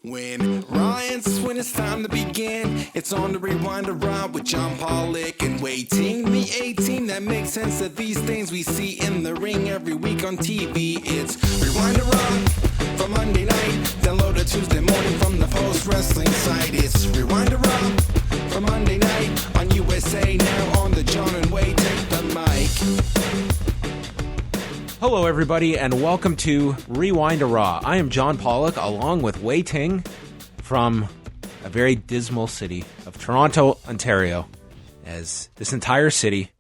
When when it's time to begin, it's on the Rewind to Raw with John Pollock and Wai Ting, the A-Team that makes sense of these things we see in the ring every week on TV. It's Rewind to Raw for Monday night, download it Tuesday morning from the Post Wrestling site. It's Rewind to Raw for Monday night on USA Now on the John and Wai Take the Mic. Hello, everybody, and welcome to Rewind to Raw. I am John Pollock, along with Wai Ting from a very dismal city of Toronto, Ontario, as this entire city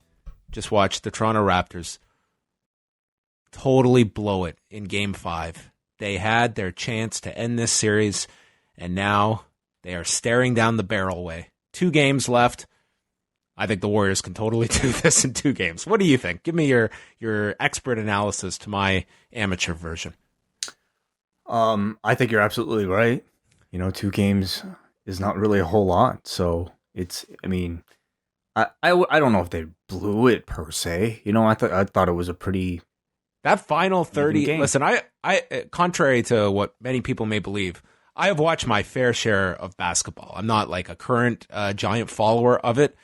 just watched the Toronto Raptors totally blow it in Game 5. They had their chance to end this series, and now they are staring down the barrel way. 2 games left. I think the Warriors can totally do this in 2 games. What do you think? Give me your expert analysis to my amateur version. I think you're absolutely right. 2 games is not really a whole lot. So I don't know if they blew it per se. I thought it was a pretty that final 30 game. Listen, I contrary to what many people may believe, I have watched my fair share of basketball. I'm not like a current giant follower of it.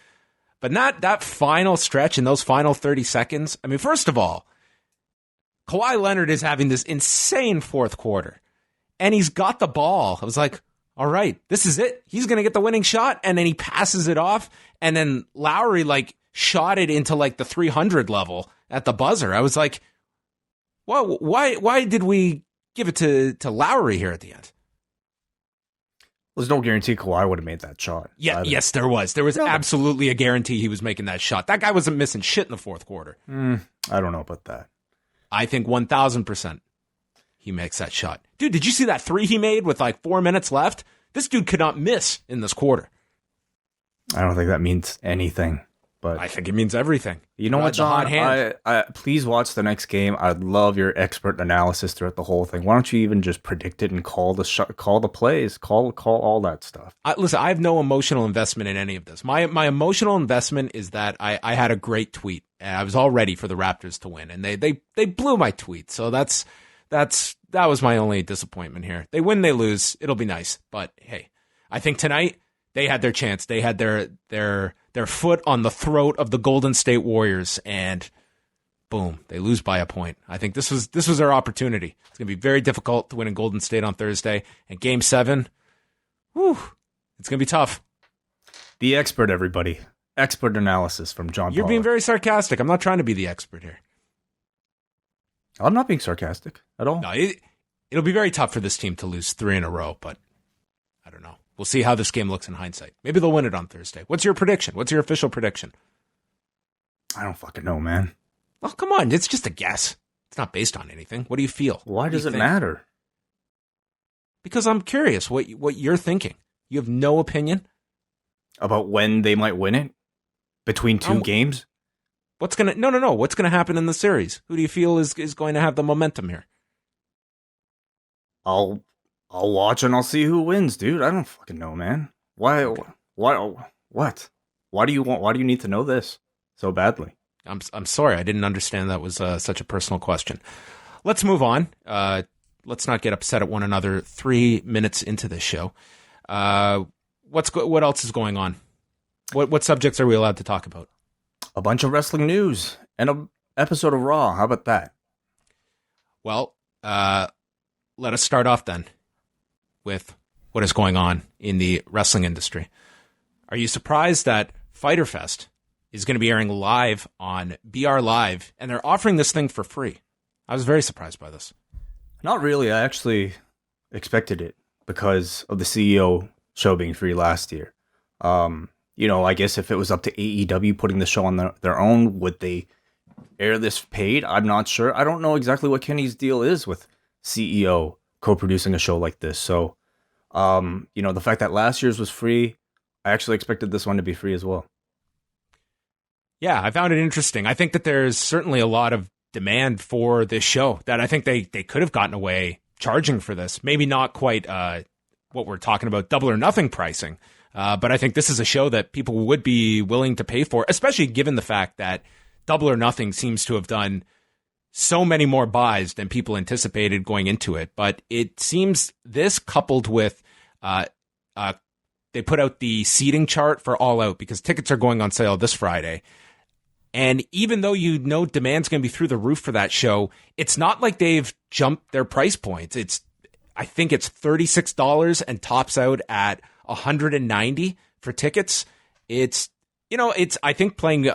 But not that final stretch in those final 30 seconds. I mean, first of all, Kawhi Leonard is having this insane fourth quarter, and he's got the ball. I was like, all right, this is it. He's going to get the winning shot, and then he passes it off, and then Lowry shot it into the 300 level at the buzzer. I was like, well, why did we give it to Lowry here at the end? There's no guarantee Kawhi would have made that shot. Yeah, yes, there was. There was absolutely a guarantee he was making that shot. That guy wasn't missing shit in the fourth quarter. I don't know about that. I think 1,000% he makes that shot. Dude, did you see that 3 he made with 4 minutes left? This dude could not miss in this quarter. I don't think that means anything. But I think it means everything. You know what, John? I please watch the next game. I'd love your expert analysis throughout the whole thing. Why don't you even just predict it and call the plays, call all that stuff? Listen, I have no emotional investment in any of this. My emotional investment is that I had a great tweet. And I was all ready for the Raptors to win, and they blew my tweet. So that was my only disappointment here. They win, they lose. It'll be nice, but hey, I think tonight they had their chance. They had their foot on the throat of the Golden State Warriors, and boom, they lose by a point. I think this was their opportunity. It's going to be very difficult to win in Golden State on Thursday. And Game 7, it's going to be tough. The expert, everybody. Expert analysis from John You're Pollock. being very sarcastic. I'm not trying to be the expert here. I'm not being sarcastic at all. No, it'll be very tough for this team to lose 3 in a row, but I don't know. We'll see how this game looks in hindsight. Maybe they'll win it on Thursday. What's your prediction? What's your official prediction? I don't fucking know, man. Well, come on. It's just a guess. It's not based on anything. What do you feel? Why does it matter? Because I'm curious what you're thinking. You have no opinion? About when they might win it? Between 2 games? No. What's gonna happen in the series? Who do you feel is going to have the momentum here? I'll watch and I'll see who wins, dude. I don't fucking know, man. Why? Okay. What? Why do you need to know this so badly? I'm sorry. I didn't understand that was such a personal question. Let's move on. Let's not get upset at one another 3 minutes into this show. What else is going on? What subjects are we allowed to talk about? A bunch of wrestling news and an episode of Raw. How about that? Well, let us start off then with what is going on in the wrestling industry. Are you surprised that Fyter Fest is going to be airing live on BR Live, and they're offering this thing for free? I was very surprised by this. Not really. I actually expected it because of the CEO show being free last year. I guess if it was up to AEW putting the show on their own, would they air this paid? I'm not sure. I don't know exactly what Kenny's deal is with CEO co-producing a show like this. So, the fact that last year's was free, I actually expected this one to be free as well. Yeah, I found it interesting. I think that there's certainly a lot of demand for this show that I think they could have gotten away charging for this. Maybe not quite what we're talking about, double or nothing pricing. But I think this is a show that people would be willing to pay for, especially given the fact that Double or Nothing seems to have done so many more buys than people anticipated going into it. But it seems this, coupled with they put out the seating chart for All Out because tickets are going on sale this Friday. And even though demand's going to be through the roof for that show, it's not like they've jumped their price points. I think it's $36 and tops out at $190 for tickets. It's I think playing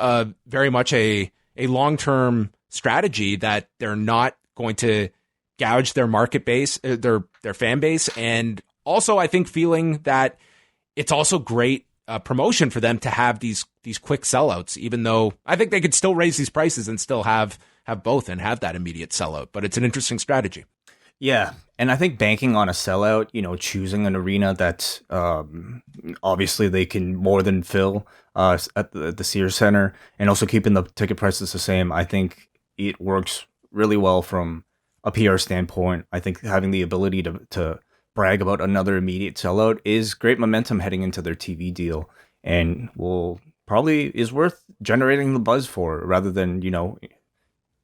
very much a long-term strategy that they're not going to gouge their market base, their fan base, and also I think feeling that it's also great promotion for them to have these quick sellouts, even though I think they could still raise these prices and still have both and have that immediate sellout. But it's an interesting strategy. Yeah, and I think banking on a sellout, choosing an arena that obviously they can more than fill at the Sears Center, and also keeping the ticket prices the same, I think it works really well from a PR standpoint. I think having the ability to brag about another immediate sellout is great momentum heading into their TV deal, and is worth generating the buzz for, rather than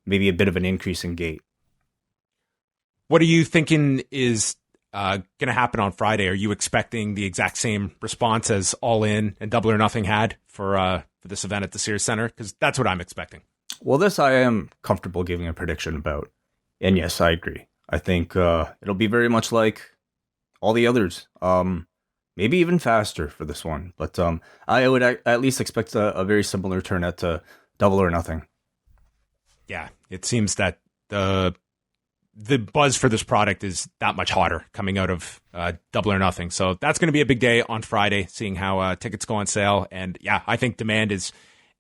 maybe a bit of an increase in gate. What are you thinking is going to happen on Friday? Are you expecting the exact same response as All In and Double or Nothing had for this event at the Sears Center? Because that's what I'm expecting. Well, this I am comfortable giving a prediction about. And yes, I agree. I think it'll be very much like all the others. Maybe even faster for this one. But I would at least expect a very similar turnout to Double or Nothing. Yeah, it seems that the buzz for this product is that much hotter coming out of Double or Nothing. So that's going to be a big day on Friday, seeing how tickets go on sale. And yeah, I think demand is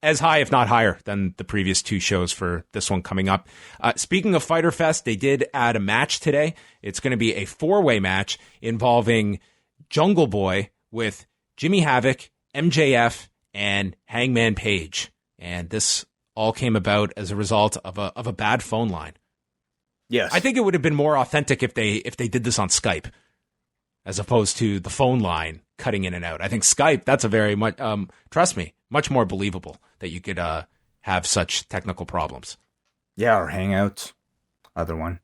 as high, if not higher, than the previous two shows for this one coming up. Speaking of Fyter Fest, they did add a match today. It's going to be a 4-way match involving Jungle Boy with Jimmy Havoc, MJF, and Hangman Page. And this all came about as a result of a bad phone line. Yes. I think it would have been more authentic if they did this on Skype as opposed to the phone line cutting in and out. I think Skype, that's a very much, trust me, much more believable that you could have such technical problems. Yeah, or Hangouts. Other one.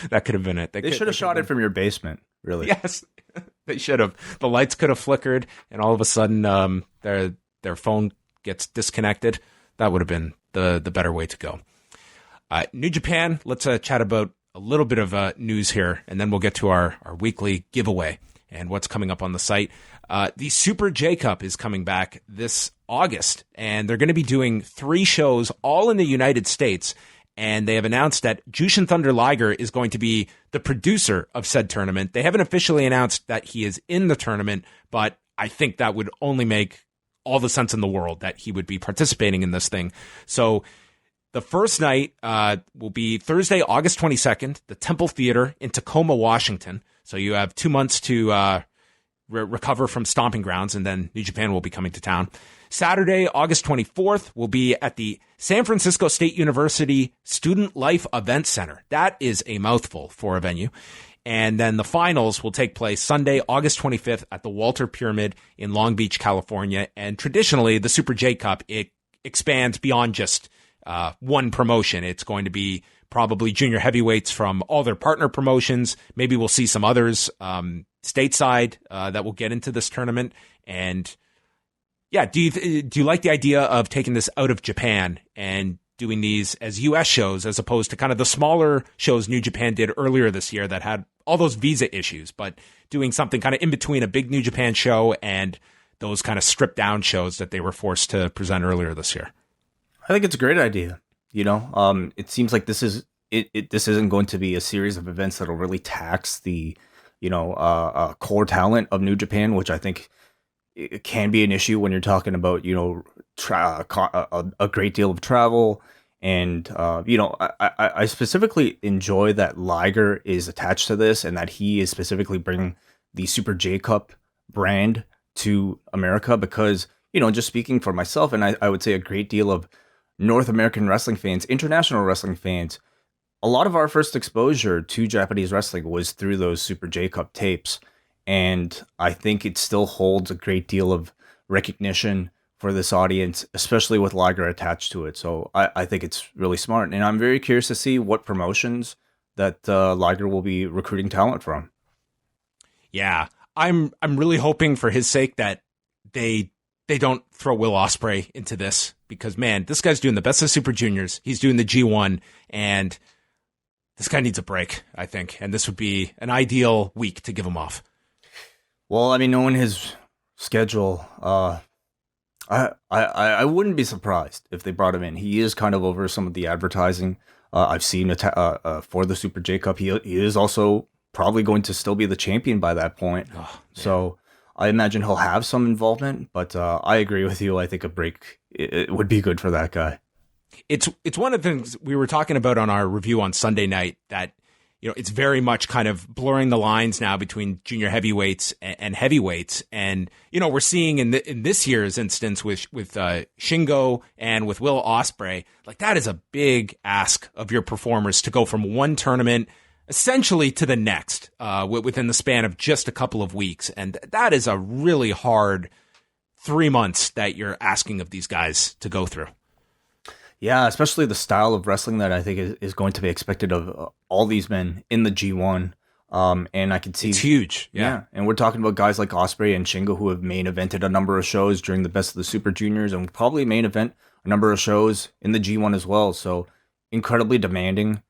That could have been it. They should have shot it from your basement, really. Yes, they should have. The lights could have flickered and all of a sudden their phone gets disconnected. That would have been the better way to go. New Japan, let's chat about a little bit of news here, and then we'll get to our weekly giveaway and what's coming up on the site. The Super J Cup is coming back this August, and they're going to be doing 3 shows all in the United States, and they have announced that Jushin Thunder Liger is going to be the producer of said tournament. They haven't officially announced that he is in the tournament, but I think that would only make all the sense in the world that he would be participating in this thing. So the first night will be Thursday, August 22nd, the Temple Theater in Tacoma, Washington. So you have 2 months to recover from Stomping Grounds, and then New Japan will be coming to town. Saturday, August 24th, will be at the San Francisco State University Student Life Event Center. That is a mouthful for a venue. And then the finals will take place Sunday, August 25th at the Walter Pyramid in Long Beach, California. And traditionally, the Super J Cup, it expands beyond just one promotion. It's going to be probably junior heavyweights from all their partner promotions. Maybe we'll see some others stateside that will get into this tournament. And yeah, do you like the idea of taking this out of Japan and doing these as U.S. shows as opposed to kind of the smaller shows New Japan did earlier this year that had all those visa issues, but doing something kind of in between a big New Japan show and those kind of stripped down shows that they were forced to present earlier this year? I think it's a great idea. It seems like this isn't going to be a series of events that'll really tax the, core talent of New Japan, which I think it can be an issue when you're talking about, a great deal of travel. And, I specifically enjoy that Liger is attached to this and that he is specifically bringing the Super J Cup brand to America because, just speaking for myself, and I would say a great deal of North American wrestling fans, international wrestling fans, a lot of our first exposure to Japanese wrestling was through those Super J Cup tapes. And I think it still holds a great deal of recognition for this audience, especially with Liger attached to it. So I think it's really smart. And I'm very curious to see what promotions that Liger will be recruiting talent from. Yeah, I'm really hoping for his sake that they don't throw Will Ospreay into this, because, man, this guy's doing the best of Super Juniors. He's doing the G1, and this guy needs a break, I think. And this would be an ideal week to give him off. Well, I mean, knowing his schedule, I wouldn't be surprised if they brought him in. He is kind of over some of the advertising I've seen for the Super J Cup. He is also probably going to still be the champion by that point. Oh, so I imagine he'll have some involvement, but I agree with you. I think a break it would be good for that guy. It's one of the things we were talking about on our review on Sunday night, that it's very much kind of blurring the lines now between junior heavyweights and heavyweights. And, we're seeing in this year's instance with Shingo and with Will Ospreay, like, that is a big ask of your performers to go from one tournament essentially to the next within the span of just a couple of weeks. And that is a really hard 3 months that you're asking of these guys to go through. Yeah, especially the style of wrestling that I think is going to be expected of all these men in the G1. And I can see it's huge. Yeah. And we're talking about guys like Ospreay and Shingo who have main evented a number of shows during the Best of the Super Juniors, and probably main event a number of shows in the G1 as well. So incredibly demanding,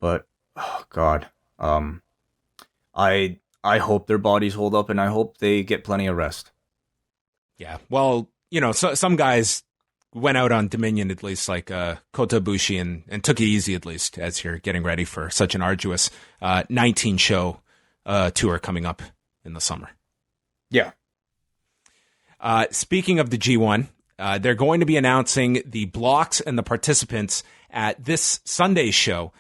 but oh God, I hope their bodies hold up, and I hope they get plenty of rest. Yeah. Well, so some guys went out on Dominion, at least, like Kota Ibushi, and took it easy, at least, as you're getting ready for such an arduous 19-show tour coming up in the summer. Yeah. Speaking of the G1, they're going to be announcing the blocks and the participants at this Sunday's show,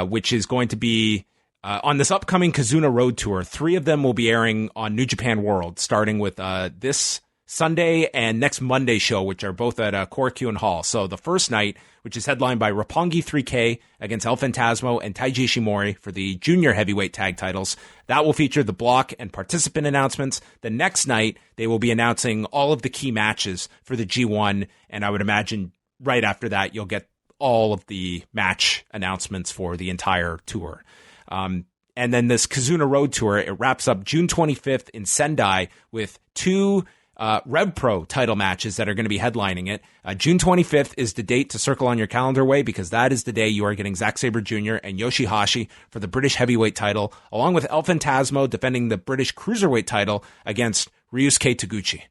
which is going to be on this upcoming Kizuna Road Tour. 3 of them will be airing on New Japan World, starting with this Sunday and next Monday show, which are both at Korakuen Hall. So the first night, which is headlined by Roppongi 3K against El Phantasmo and Taiji Ishimori for the junior heavyweight tag titles, that will feature the block and participant announcements. The next night, they will be announcing all of the key matches for the G1, and I would imagine right after that, you'll get all of the match announcements for the entire tour. And then this Kizuna Road Tour, it wraps up June 25th in Sendai with 2 Rev Pro title matches that are going to be headlining it. June 25th is the date to circle on your calendar way, because that is the day you are getting Zack Sabre Jr. and Yoshihashi for the British heavyweight title, along with El Phantasmo defending the British cruiserweight title against Ryusuke Taguchi.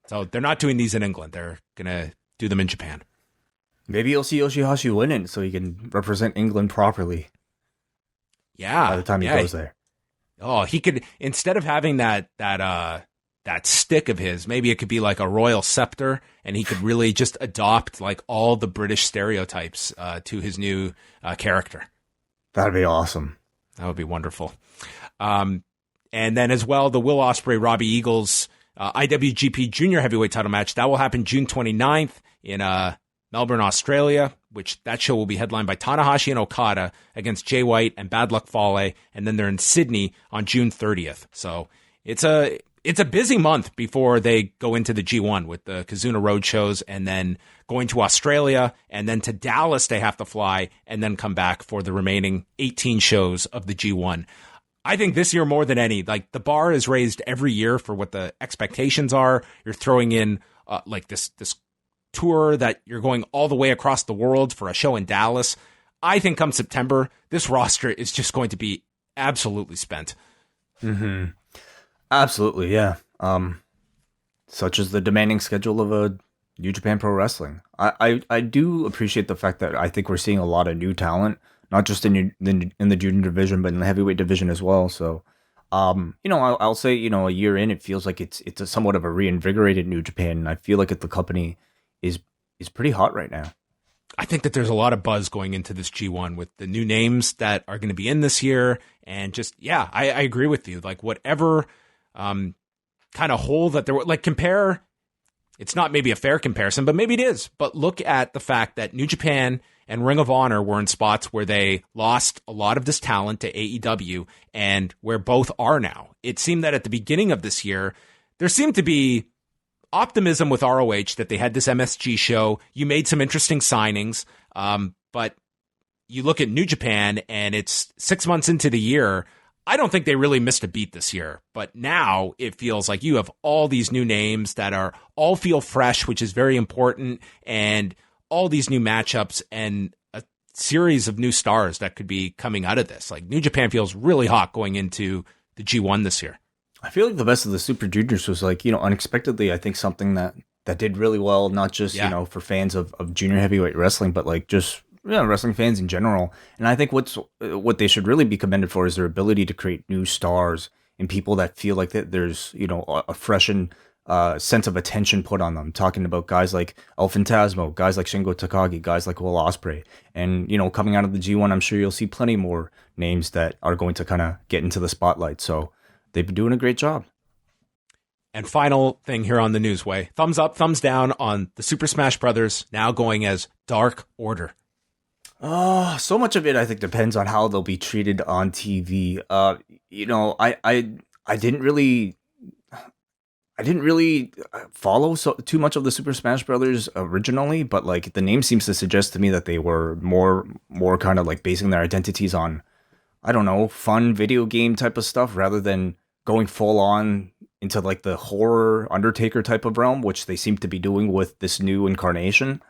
So they're not doing these in England. They're going to do them in Japan. Maybe you'll see Yoshihashi winning so he can represent England properly. Yeah. By the time he goes there. Oh, he could, instead of having that stick of his, maybe it could be like a royal scepter, and he could really just adopt like all the British stereotypes to his new character. That'd be awesome. That would be wonderful. And then as well, the Will Ospreay Robbie Eagles IWGP Junior Heavyweight title match, that will happen June 29th in Melbourne, Australia, which that show will be headlined by Tanahashi and Okada against Jay White and Bad Luck Fale, and then they're in Sydney on June 30th. So it's a busy month before they go into the G1 with the Kizuna Road shows, and then going to Australia, and then to Dallas they have to fly, and then come back for the remaining 18 shows of the G1. I think this year more than any, like, the bar is raised every year for what the expectations are. You're throwing in like this tour that you're going all the way across the world for a show in Dallas. I think come September, this roster is just going to be absolutely spent. Mm-hmm. Absolutely, yeah. Such as the demanding schedule of a New Japan Pro Wrestling. I do appreciate the fact that I think we're seeing a lot of new talent, not just in the junior division, but in the heavyweight division as well. So, I'll say, a year in, it feels like it's a somewhat of a reinvigorated New Japan. And I feel like the company is pretty hot right now. I think that there's a lot of buzz going into this G1 with the new names that are going to be in this year. And just, yeah, I agree with you. Like, whatever kind of hole that there were, like, compare, it's not maybe a fair comparison, but maybe it is. But look at the fact that New Japan and Ring of Honor were in spots where they lost a lot of this talent to AEW, and where both are now. It seemed that at the beginning of this year, there seemed to be optimism with ROH that they had this MSG show. You made some interesting signings, but you look at New Japan and it's 6 months into the year. I don't think they really missed a beat this year, but now it feels like you have all these new names that are all feel fresh, which is very important, and all these new matchups and a series of new stars that could be coming out of this. Like New Japan feels really hot going into the G1 this year. I feel like the best of the Super Juniors was like, unexpectedly, I think something that did really well, not just, for fans of junior heavyweight wrestling, but like just wrestling fans in general. And I think what they should really be commended for is their ability to create new stars and people that feel like that there's, a freshened sense of attention put on them. Talking about guys like El Fantasmo, guys like Shingo Takagi, guys like Will Ospreay. And, coming out of the G1, I'm sure you'll see plenty more names that are going to kind of get into the spotlight. So they've been doing a great job. And final thing here on the Newsway. Thumbs up, thumbs down on the Super Smash Brothers now going as Dark Order. So much of it, I think, depends on how they'll be treated on TV. I didn't really follow too much of the Super Smash Brothers originally, but like the name seems to suggest to me that they were more kind of like basing their identities on, I don't know, fun video game type of stuff rather than going full on into like the horror Undertaker type of realm, which they seem to be doing with this new incarnation.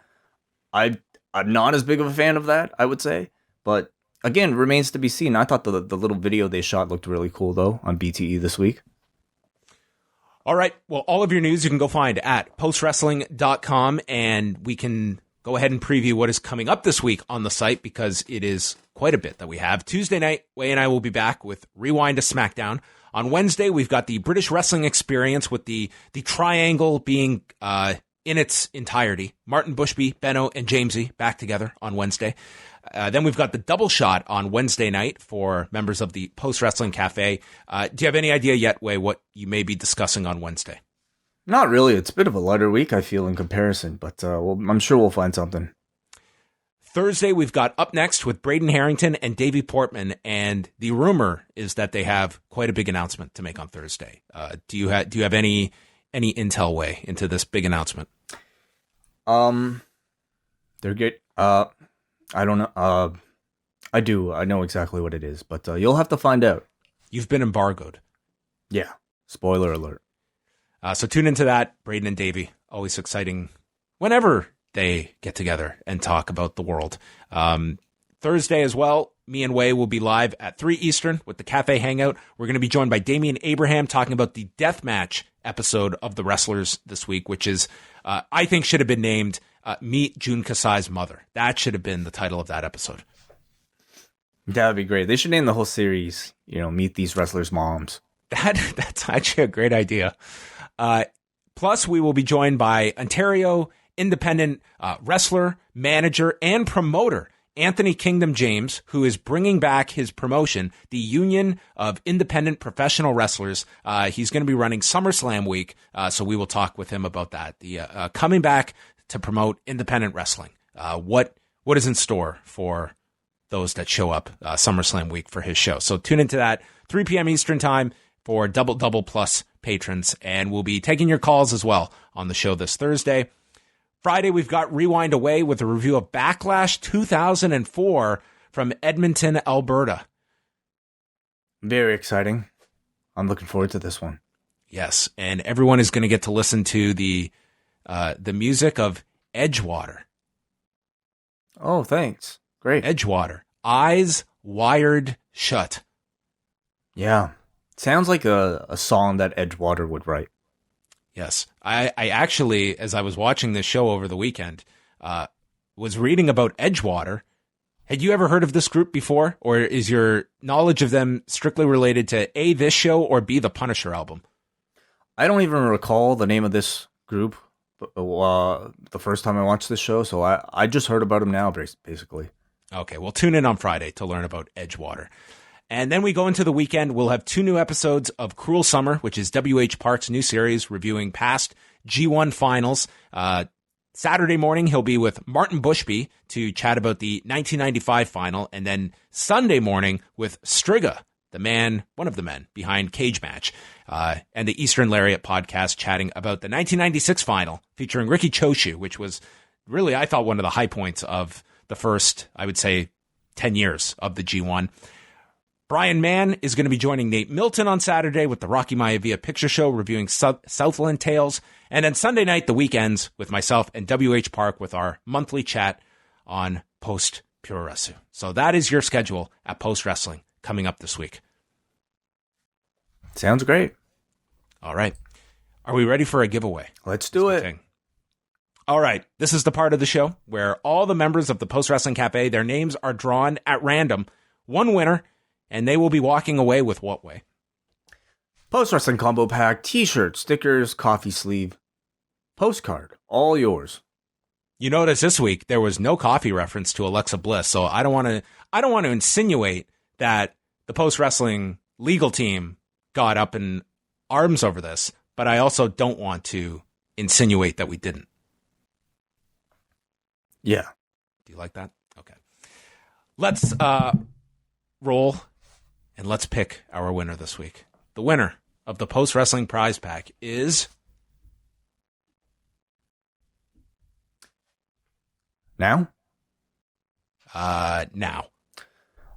I'm not as big of a fan of that, I would say, but again, remains to be seen. I thought the little video they shot looked really cool though on BTE this week. All right. Well, all of your news you can go find at postwrestling.com, and we can go ahead and preview what is coming up this week on the site because it is quite a bit that we have. Tuesday night, Wai and I will be back with Rewind to SmackDown. On Wednesday, we've got the British Wrestling Experience with the triangle being in its entirety. Martin Bushby, Benno, and Jamesy back together on Wednesday. Then we've got the double shot on Wednesday night for members of the Post Wrestling Cafe. Do you have any idea yet, Wai, what you may be discussing on Wednesday? Not really. It's a bit of a lighter week, I feel, in comparison, but I'm sure we'll find something. Thursday, we've got Up Next with Braden Harrington and Davey Portman, and the rumor is that they have quite a big announcement to make on Thursday. Do you have any intel, Wai, into this big announcement? They're good. I don't know. I do. I know exactly what it is, but you'll have to find out. You've been embargoed. Yeah. Spoiler alert. So tune into that. Braden and Davey, always exciting whenever they get together and talk about the world. Thursday as well, me and Wai will be live at 3 Eastern with the Cafe Hangout. We're going to be joined by Damian Abraham talking about the deathmatch episode of The Wrestlers this week, which is, I think, should have been named Meet Jun Kasai's Mother. That should have been the title of that episode. That would be great. They should name the whole series, Meet These Wrestlers' Moms. That's actually a great idea. Plus, we will be joined by Ontario independent wrestler, manager, and promoter Anthony Kingdom James, who is bringing back his promotion, the Union of Independent Professional Wrestlers. He's going to be running SummerSlam week, so we will talk with him about that. The coming back to promote independent wrestling. What is in store for those that show up SummerSlam week for his show? So tune into that 3 p.m. Eastern time for Double Plus patrons, and we'll be taking your calls as well on the show this Thursday. Friday, we've got Rewind Away with a review of Backlash 2004 from Edmonton, Alberta. Very exciting. I'm looking forward to this one. Yes, and everyone is going to get to listen to the music of Edgewater. Oh, thanks. Great. Edgewater. Eyes Wired Shut. Yeah. Sounds like a song that Edgewater would write. Yes. I actually, as I was watching this show over the weekend, was reading about Edgewater. Had you ever heard of this group before? Or is your knowledge of them strictly related to A, this show, or B, the Punisher album? I don't even recall the name of this group the first time I watched this show, so I just heard about them now, basically. Okay, well, tune in on Friday to learn about Edgewater. And then we go into the weekend. We'll have 2 new episodes of Cruel Summer, which is W.H. Park's new series reviewing past G1 finals. Saturday morning, he'll be with Martin Bushby to chat about the 1995 final. And then Sunday morning with Striga, one of the men behind Cage Match, and the Eastern Lariat podcast chatting about the 1996 final featuring Ricky Choshu, which was really, I thought, one of the high points of the first, I would say, 10 years of the G1. Brian Mann is going to be joining Nate Milton on Saturday with the Rocky Maivia Picture Show reviewing Southland Tales. And then Sunday night, the weekends with myself and WH Park with our monthly chat on Post Pure Wrestling. So that is your schedule at Post Wrestling coming up this week. Sounds great. All right. Are we ready for a giveaway? Let's do it. All right. This is the part of the show where all the members of the Post Wrestling Cafe, their names are drawn at random. One winner, and they will be walking away with what way? Post Wrestling Combo Pack, T-shirt, stickers, coffee sleeve, postcard. All yours. You notice this week there was no coffee reference to Alexa Bliss, so I don't want to insinuate that the Post Wrestling legal team got up in arms over this, but I also don't want to insinuate that we didn't. Yeah. Do you like that? Okay. Let's roll and let's pick our winner this week. The winner of the Post Wrestling Prize Pack is now. Now.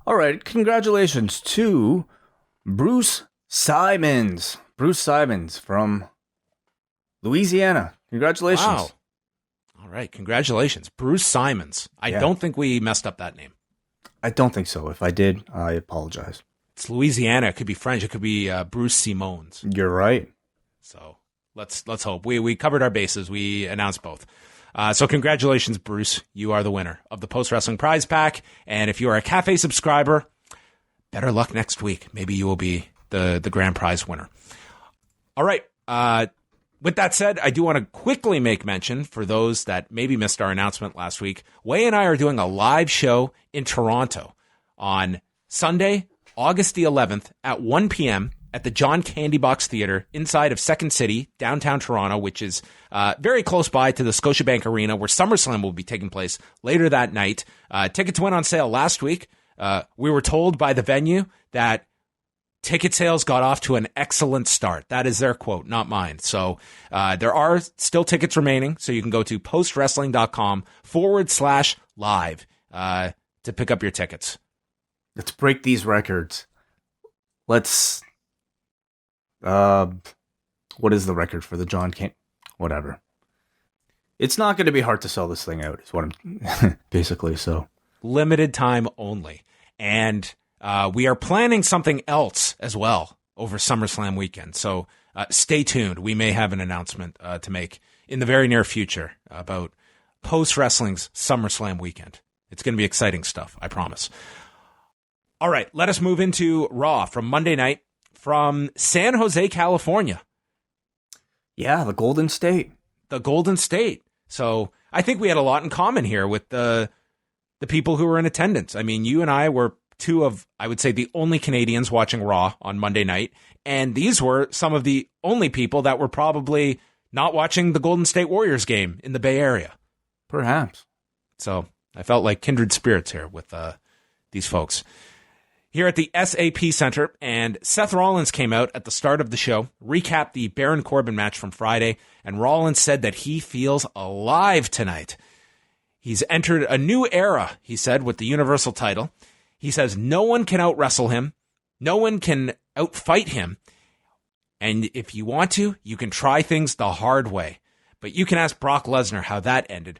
All right. Congratulations to Bruce Simons. Bruce Simons from Louisiana. Congratulations. Wow. All right. Congratulations. Bruce Simons. I don't think we messed up that name. I don't think so. If I did, I apologize. It's Louisiana. It could be French. It could be Bruce Simons. You're right. So let's hope. We covered our bases. We announced both. So congratulations, Bruce. You are the winner of the Post Wrestling Prize Pack. And if you are a Cafe subscriber, better luck next week. Maybe you will be the grand prize winner. All right. With that said, I do want to quickly make mention for those that maybe missed our announcement last week. Wai and I are doing a live show in Toronto on Sunday, August the 11th at 1 p.m. at the John Candy Box Theatre inside of Second City, downtown Toronto, which is very close by to the Scotiabank Arena where SummerSlam will be taking place later that night. Tickets went on sale last week. We were told by the venue that ticket sales got off to an excellent start. That is their quote, not mine. So there are still tickets remaining, so you can go to postwrestling.com/live to pick up your tickets. Let's break these records. Let's... what is the record for the John Candy? Whatever. It's not going to be hard to sell this thing out, is what I'm... basically, so... Limited time only. And... we are planning something else as well over SummerSlam weekend. So stay tuned. We may have an announcement to make in the very near future about Post Wrestling's SummerSlam weekend. It's going to be exciting stuff, I promise. All right, let us move into Raw from Monday night from San Jose, California. Yeah, the Golden State. The Golden State. So I think we had a lot in common here with the people who were in attendance. I mean, you and I were two of, I would say, the only Canadians watching Raw on Monday night. And these were some of the only people that were probably not watching the Golden State Warriors game in the Bay Area. Perhaps. So I felt like kindred spirits here with these folks. Here at the SAP Center, and Seth Rollins came out at the start of the show, recapped the Baron Corbin match from Friday, and Rollins said that he feels alive tonight. He's entered a new era, he said, with the Universal title. He says no one can out-wrestle him. No one can out-fight him. And if you want to, you can try things the hard way. But you can ask Brock Lesnar how that ended.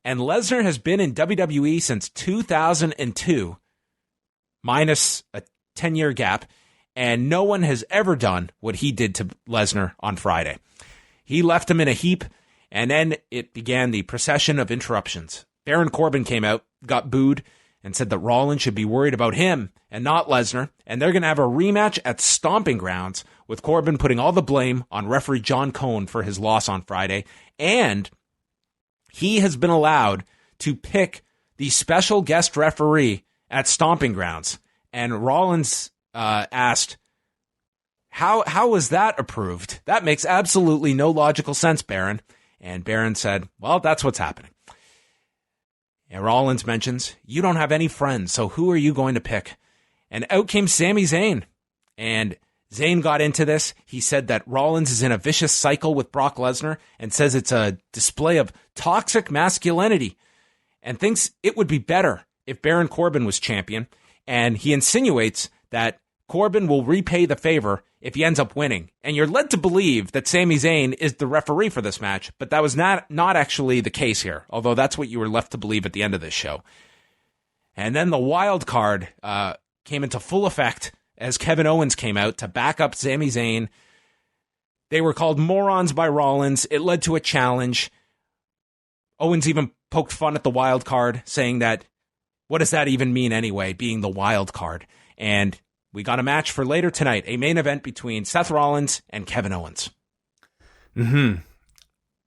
And Lesnar has been in WWE since 2002, minus a 10-year gap, and no one has ever done what he did to Lesnar on Friday. He left him in a heap, and then it began the procession of interruptions. Baron Corbin came out, got booed, and said that Rollins should be worried about him and not Lesnar, and they're going to have a rematch at Stomping Grounds, with Corbin putting all the blame on referee John Cone for his loss on Friday, and he has been allowed to pick the special guest referee at Stomping Grounds. And Rollins asked, how was that approved? That makes absolutely no logical sense, Baron. And Baron said, well, that's what's happening. And Rollins mentions, you don't have any friends, so who are you going to pick? And out came Sami Zayn. And Zayn got into this. He said that Rollins is in a vicious cycle with Brock Lesnar and says it's a display of toxic masculinity and thinks it would be better if Baron Corbin was champion. And he insinuates that Corbin will repay the favor if he ends up winning. And you're led to believe that Sami Zayn is the referee for this match, but that was not actually the case here, although that's what you were left to believe at the end of this show. And then the wild card came into full effect as Kevin Owens came out to back up Sami Zayn. They were called morons by Rollins. It led to a challenge. Owens even poked fun at the wild card, saying that, what does that even mean anyway, being the wild card? And we got a match for later tonight, a main event between Seth Rollins and Kevin Owens.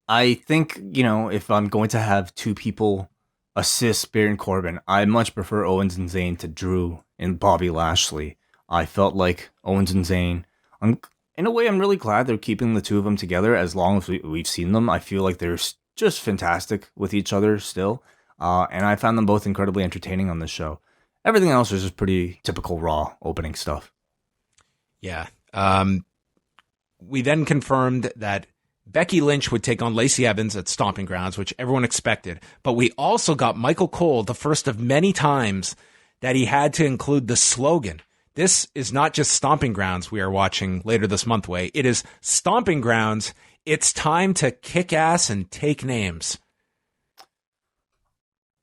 I think, if I'm going to have two people assist Baron Corbin, I much prefer Owens and Zayn to Drew and Bobby Lashley. I felt like Owens and Zayn, in a way, I'm really glad they're keeping the two of them together as long as we've seen them. I feel like they're just fantastic with each other still. And I found them both incredibly entertaining on this show. Everything else was just pretty typical Raw opening stuff. Yeah. We then confirmed that Becky Lynch would take on Lacey Evans at Stomping Grounds, which everyone expected. But we also got Michael Cole, the first of many times that he had to include the slogan. This is not just Stomping Grounds we are watching later this month, Way. It is Stomping Grounds. It's time to kick ass and take names.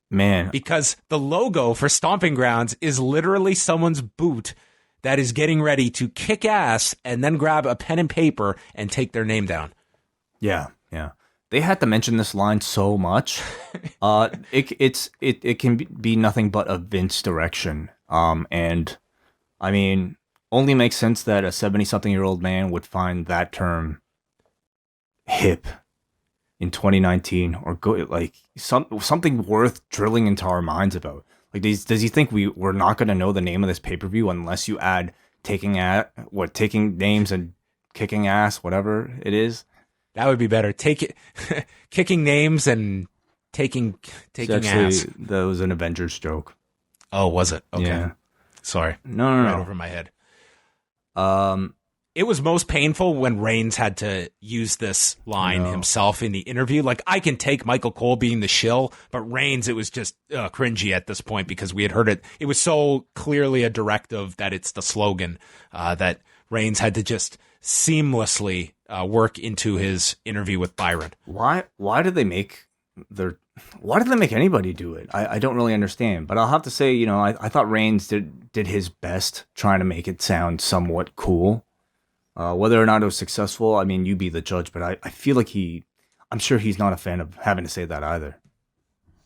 Man. Because the logo for Stomping Grounds is literally someone's boot that is getting ready to kick ass and then grab a pen and paper and take their name down. Yeah. They had to mention this line so much. It can be nothing but a Vince direction. And I mean, only makes sense that a 70-something-year-old man would find that term hip in 2019, or go like something worth drilling into our minds about. Like, does he think we're not going to know the name of this pay-per-view unless you add taking names and kicking ass, whatever it is? That would be better. Kicking names and taking ass. That was an Avengers joke. Oh, was it? Okay. Yeah. Sorry. No. Right over my head. It was most painful when Reigns had to use this line himself in the interview. Like, I can take Michael Cole being the shill, but Reigns, it was just cringy at this point because we had heard it. It was so clearly a directive that it's the slogan that Reigns had to just seamlessly work into his interview with Byron. Why did they make anybody do it? I don't really understand. But I'll have to say, I thought Reigns did his best trying to make it sound somewhat cool. Whether or not it was successful, I mean, you be the judge, but I feel like I'm sure he's not a fan of having to say that either.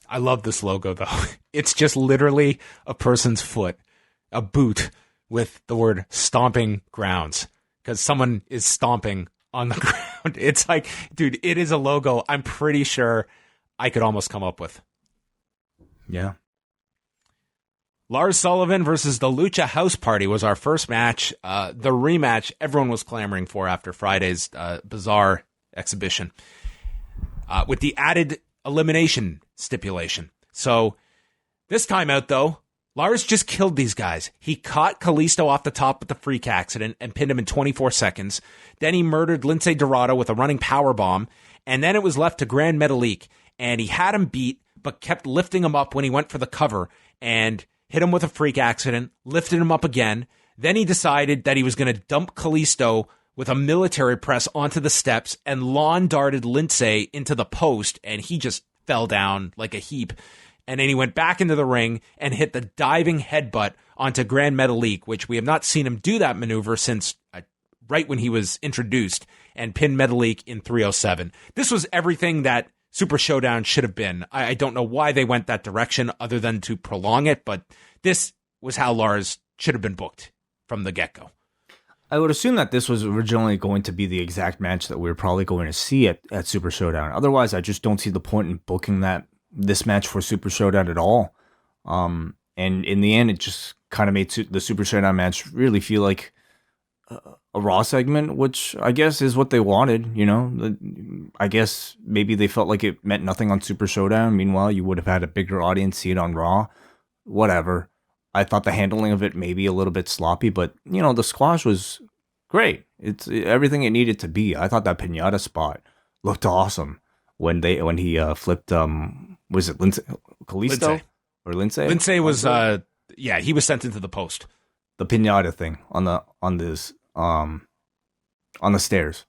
I love this logo, though. It's just literally a person's foot, a boot with the word Stomping Grounds, because someone is stomping on the ground. It's like, dude, it is a logo I'm pretty sure I could almost come up with. Yeah. Lars Sullivan versus the Lucha House Party was our first match. The rematch everyone was clamoring for after Friday's bizarre exhibition, with the added elimination stipulation. So this time out, though, Lars just killed these guys. He caught Kalisto off the top with the freak accident and pinned him in 24 seconds. Then he murdered Lince Dorado with a running powerbomb. And then it was left to Grand Metalik. And he had him beat, but kept lifting him up when he went for the cover. And hit him with a freak accident, lifted him up again. Then he decided that he was going to dump Kalisto with a military press onto the steps and lawn darted Lince into the post, and he just fell down like a heap. And then he went back into the ring and hit the diving headbutt onto Grand Metalik, which we have not seen him do that maneuver since right when he was introduced, and pinned Metalik in 307. This was everything that Super Showdown should have been. I don't know why they went that direction other than to prolong it, but this was how Lars should have been booked from the get-go. I would assume that this was originally going to be the exact match that we were probably going to see at Super Showdown. Otherwise, I just don't see the point in booking this match for Super Showdown at all. And in the end, it just kind of made the Super Showdown match really feel like a Raw segment, which I guess is what they wanted, I guess maybe they felt like it meant nothing on Super Showdown. Meanwhile, you would have had a bigger audience see it on Raw. Whatever. I thought the handling of it may be a little bit sloppy, but, the squash was great. It's everything it needed to be. I thought that pinata spot looked awesome when he flipped, was it Kalisto? Or Lince? Lince was, he was sent into the post. the pinata thing on the stairs.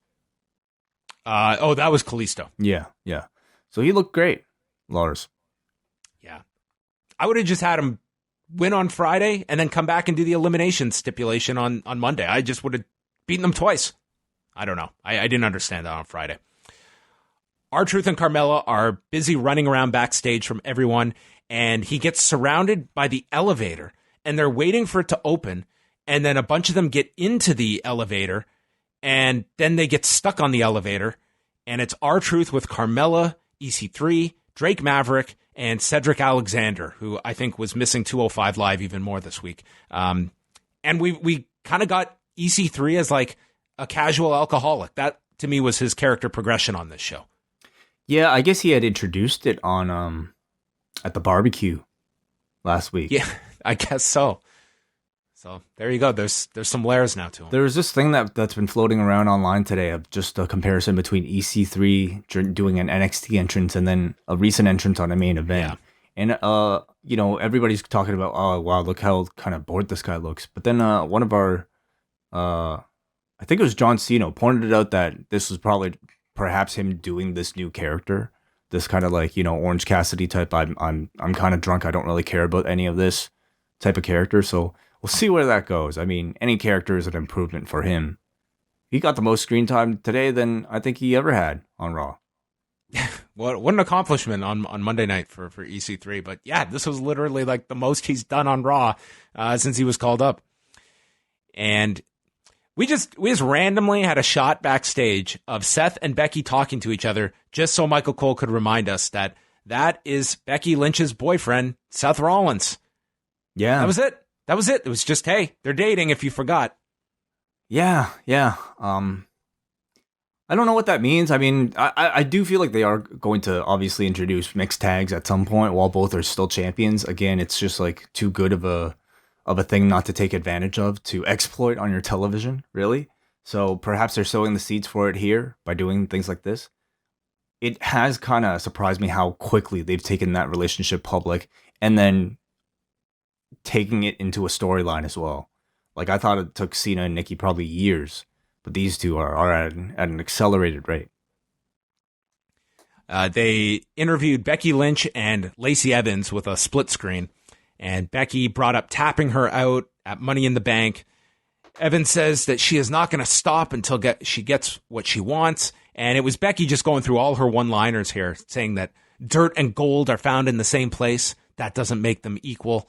That was Kalisto. Yeah. So he looked great, Lars. Yeah. I would have just had him win on Friday and then come back and do the elimination stipulation on Monday. I just would have beaten them twice. I don't know. I didn't understand that on Friday. R-Truth and Carmella are busy running around backstage from everyone, and he gets surrounded by the elevator, and they're waiting for it to open, and then a bunch of them get into the elevator, and then they get stuck on the elevator, and it's R-Truth with Carmella, EC3, Drake Maverick, and Cedric Alexander, who I think was missing 205 Live even more this week. And we kind of got EC3 as like a casual alcoholic. That, to me, was his character progression on this show. Yeah, I guess he had introduced it on at the barbecue last week. Yeah, I guess so. So there you go. There's some layers now to him. There was this thing that's been floating around online today of just a comparison between EC3 doing an NXT entrance and then a recent entrance on a main event. Yeah. And everybody's talking about, oh wow, look how kind of bored this guy looks. But then one of our I think it was John Cena pointed out that this was probably perhaps him doing this new character, this kind of like, Orange Cassidy type. I'm kind of drunk. I don't really care about any of this type of character. So we'll see where that goes. I mean, any character is an improvement for him. He got the most screen time today than I think he ever had on Raw. What an accomplishment on Monday night for EC3. But yeah, this was literally like the most he's done on Raw since he was called up. And we just randomly had a shot backstage of Seth and Becky talking to each other just so Michael Cole could remind us that is Becky Lynch's boyfriend, Seth Rollins. Yeah. That was it. It was just, hey, they're dating if you forgot. Yeah. I don't know what that means. I mean, I do feel like they are going to obviously introduce mixed tags at some point while both are still champions. Again, it's just like too good of a thing not to take advantage of, to exploit on your television, really. So perhaps they're sowing the seeds for it here by doing things like this. It has kind of surprised me how quickly they've taken that relationship public and then taking it into a storyline as well. Like, I thought it took Cena and Nikki probably years, but these two are at an accelerated rate. They interviewed Becky Lynch and Lacey Evans with a split screen, and Becky brought up tapping her out at Money in the Bank. Evans says that she is not going to stop until she gets what she wants, and it was Becky just going through all her one-liners here, saying that dirt and gold are found in the same place. That doesn't make them equal.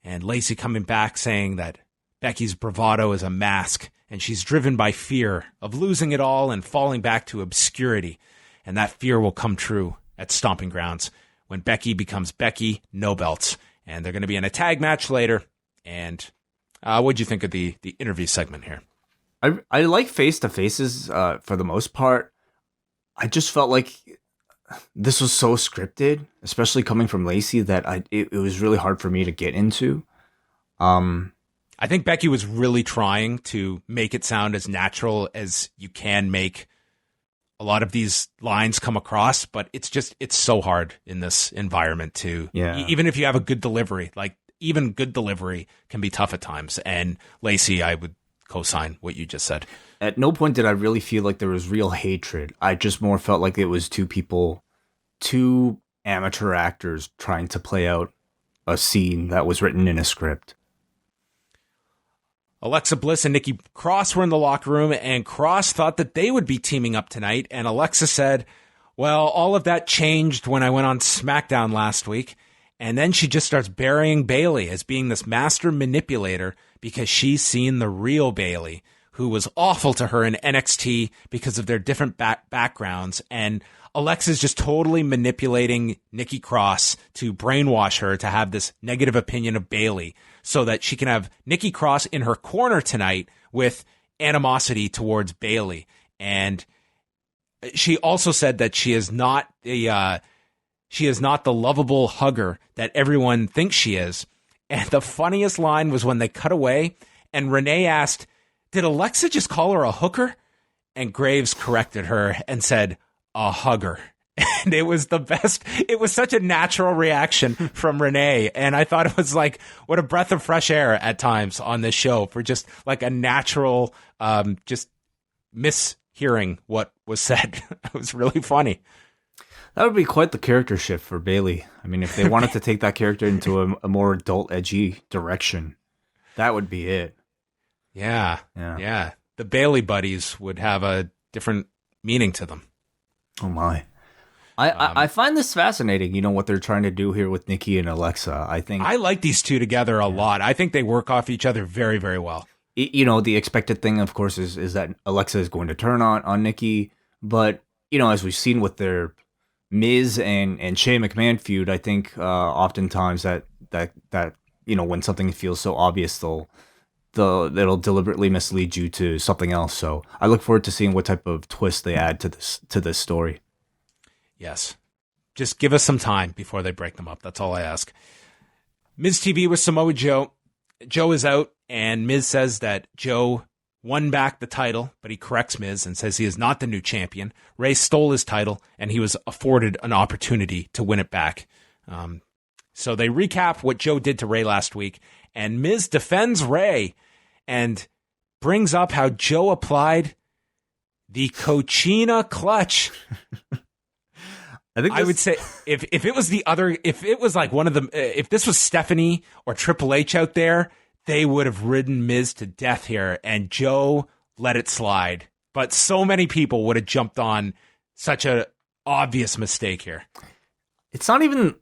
And Lacey coming back saying that Becky's bravado is a mask, and she's driven by fear of losing it all and falling back to obscurity. And that fear will come true at Stomping Grounds when Becky becomes Becky, no belts. And they're going to be in a tag match later. And what'd you think of the interview segment here? I like face-to-faces for the most part. I just felt like this was so scripted, especially coming from Lacey, that it was really hard for me to get into. I think Becky was really trying to make it sound as natural as you can make a lot of these lines come across, but it's so hard in this environment to, even if you have a good delivery, like even good delivery can be tough at times. And Lacey, I would co-sign what you just said. At no point did I really feel like there was real hatred. I just more felt like it was two amateur actors trying to play out a scene that was written in a script. Alexa Bliss and Nikki Cross were in the locker room, and Cross thought that they would be teaming up tonight. And Alexa said, well, all of that changed when I went on SmackDown last week. And then she just starts burying Bayley as being this master manipulator because she's seen the real Bayley, who was awful to her in NXT because of their different backgrounds. And Alexa's just totally manipulating Nikki Cross to brainwash her to have this negative opinion of Bayley so that she can have Nikki Cross in her corner tonight with animosity towards Bayley. And she also said that she is not the lovable hugger that everyone thinks she is. And the funniest line was when they cut away and Renee asked, did Alexa just call her a hooker? And Graves corrected her and said, a hugger. And it was the best. It was such a natural reaction from Renee. And I thought it was like, what a breath of fresh air at times on this show for just like a natural, just mishearing what was said. It was really funny. That would be quite the character shift for Bayley. I mean, if they wanted to take that character into a more adult, edgy direction, that would be it. Yeah. The Bayley buddies would have a different meaning to them. Oh my. I find this fascinating, what they're trying to do here with Nikki and Alexa. I like these two together a lot. I think they work off each other very, very well. The expected thing, of course, is that Alexa is going to turn on Nikki. But, as we've seen with their Miz and Shane McMahon feud, I think oftentimes that when something feels so obvious, it'll deliberately mislead you to something else. So I look forward to seeing what type of twist they add to this story. Yes. Just give us some time before they break them up. That's all I ask. Miz TV with Samoa Joe. Joe is out, and Miz says that Joe won back the title, but he corrects Miz and says he is not the new champion. Ray stole his title, and he was afforded an opportunity to win it back. So they recap what Joe did to Ray last week, and Miz defends Ray and brings up how Joe applied the Cochina clutch. I would say if it was like one of them, if this was Stephanie or Triple H out there, they would have ridden Miz to death here, and Joe let it slide. But so many people would have jumped on such a obvious mistake here. It's not even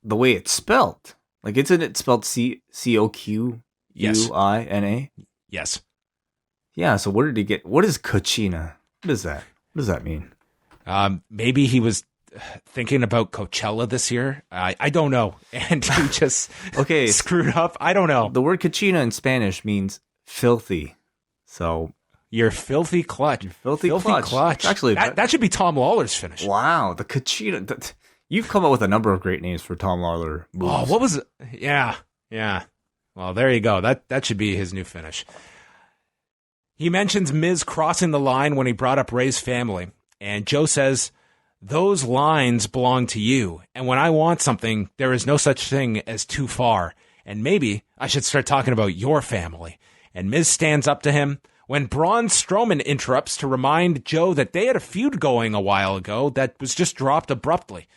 the way it's spelled. Like, isn't it spelled Coquina? Yes. Yeah. So where did he get? What is Cochina? What is that? What does that mean? Maybe he was thinking about Coachella this year. I don't know. And he just screwed up. I don't know. The word cochina in Spanish means filthy. So your filthy clutch. Filthy clutch. Actually, that should be Tom Lawler's finish. Wow. The cochina. You've come up with a number of great names for Tom Lawler moves. Oh, what was it? Yeah. Well, there you go. That should be his new finish. He mentions Miz crossing the line when he brought up Ray's family. And Joe says, those lines belong to you. And when I want something, there is no such thing as too far. And maybe I should start talking about your family. And Miz stands up to him when Braun Strowman interrupts to remind Joe that they had a feud going a while ago that was just dropped abruptly.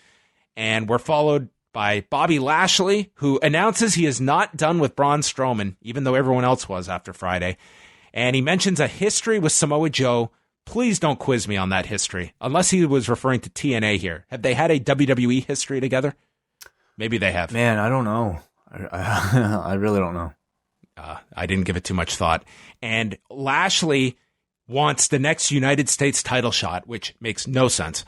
And we're followed by Bobby Lashley, who announces he is not done with Braun Strowman, even though everyone else was after Friday. And he mentions a history with Samoa Joe. Please don't quiz me on that history, unless he was referring to TNA here. Have they had a WWE history together? Maybe they have. Man, I don't know. I really don't know. I didn't give it too much thought. And Lashley wants the next United States title shot, which makes no sense.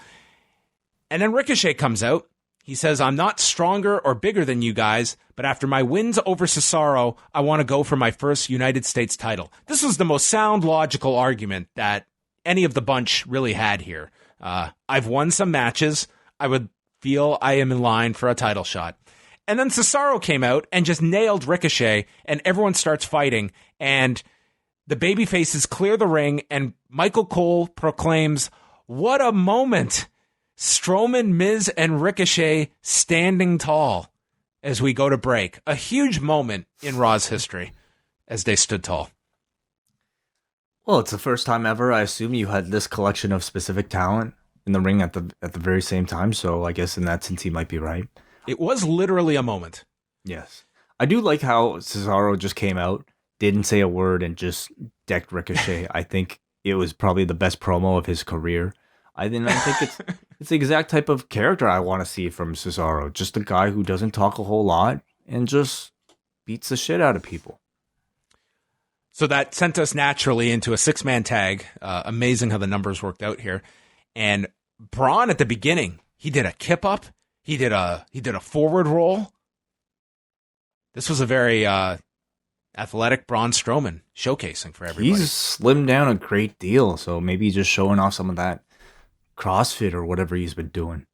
And then Ricochet comes out. He says, I'm not stronger or bigger than you guys, but after my wins over Cesaro, I want to go for my first United States title. This was the most sound, logical argument that any of the bunch really had here. I've won some matches. I would feel I am in line for a title shot. And then Cesaro came out and just nailed Ricochet, and everyone starts fighting, and the babyfaces clear the ring, and Michael Cole proclaims, what a moment! Strowman, Miz, and Ricochet standing tall as we go to break. A huge moment in Raw's history as they stood tall. Well, it's the first time ever, I assume, you had this collection of specific talent in the ring at the very same time. So I guess in that sense, he might be right. It was literally a moment. Yes. I do like how Cesaro just came out, didn't say a word, and just decked Ricochet. I think it was probably the best promo of his career. I think it's the exact type of character I want to see from Cesaro. Just a guy who doesn't talk a whole lot and just beats the shit out of people. So that sent us naturally into a 6-man tag. Amazing how the numbers worked out here. And Braun at the beginning, he did a kip up. He did a forward roll. This was a very athletic Braun Strowman showcasing for everybody. He's slimmed down a great deal, so maybe he's just showing off some of that CrossFit or whatever he's been doing.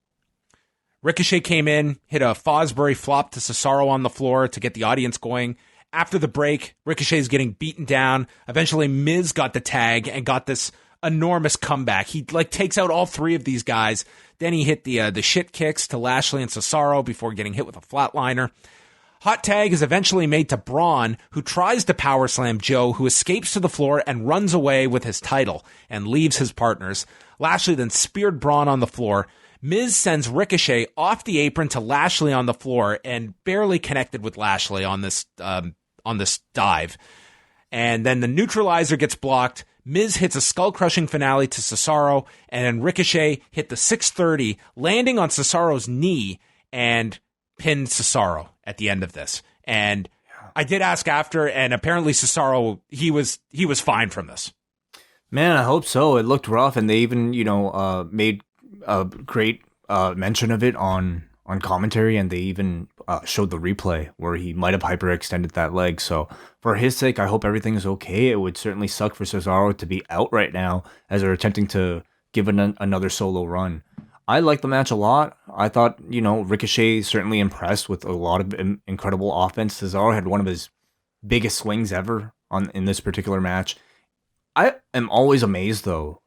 Ricochet came in, hit a Fosbury flop to Cesaro on the floor to get the audience going. After the break, Ricochet's getting beaten down. Eventually, Miz got the tag and got this enormous comeback. He takes out all three of these guys. Then he hit the shit kicks to Lashley and Cesaro before getting hit with a flatliner. Hot tag is eventually made to Braun, who tries to power slam Joe, who escapes to the floor and runs away with his title and leaves his partners. Lashley then speared Braun on the floor. Miz sends Ricochet off the apron to Lashley on the floor and barely connected with Lashley on this dive. And then the neutralizer gets blocked. Miz hits a skull-crushing finale to Cesaro, and then Ricochet hit the 630, landing on Cesaro's knee and pinned Cesaro at the end of this. And I did ask after, and apparently Cesaro, he was fine from this. Man, I hope so. It looked rough, and they even, made a great mention of it on commentary, and they even showed the replay where he might have hyperextended that leg. So for his sake, I hope everything is okay. It would certainly suck for Cesaro to be out right now as they're attempting to give another solo run. I like the match a lot. I thought, Ricochet certainly impressed with a lot of incredible offense. Cesaro had one of his biggest swings ever in this particular match. I am always amazed, though,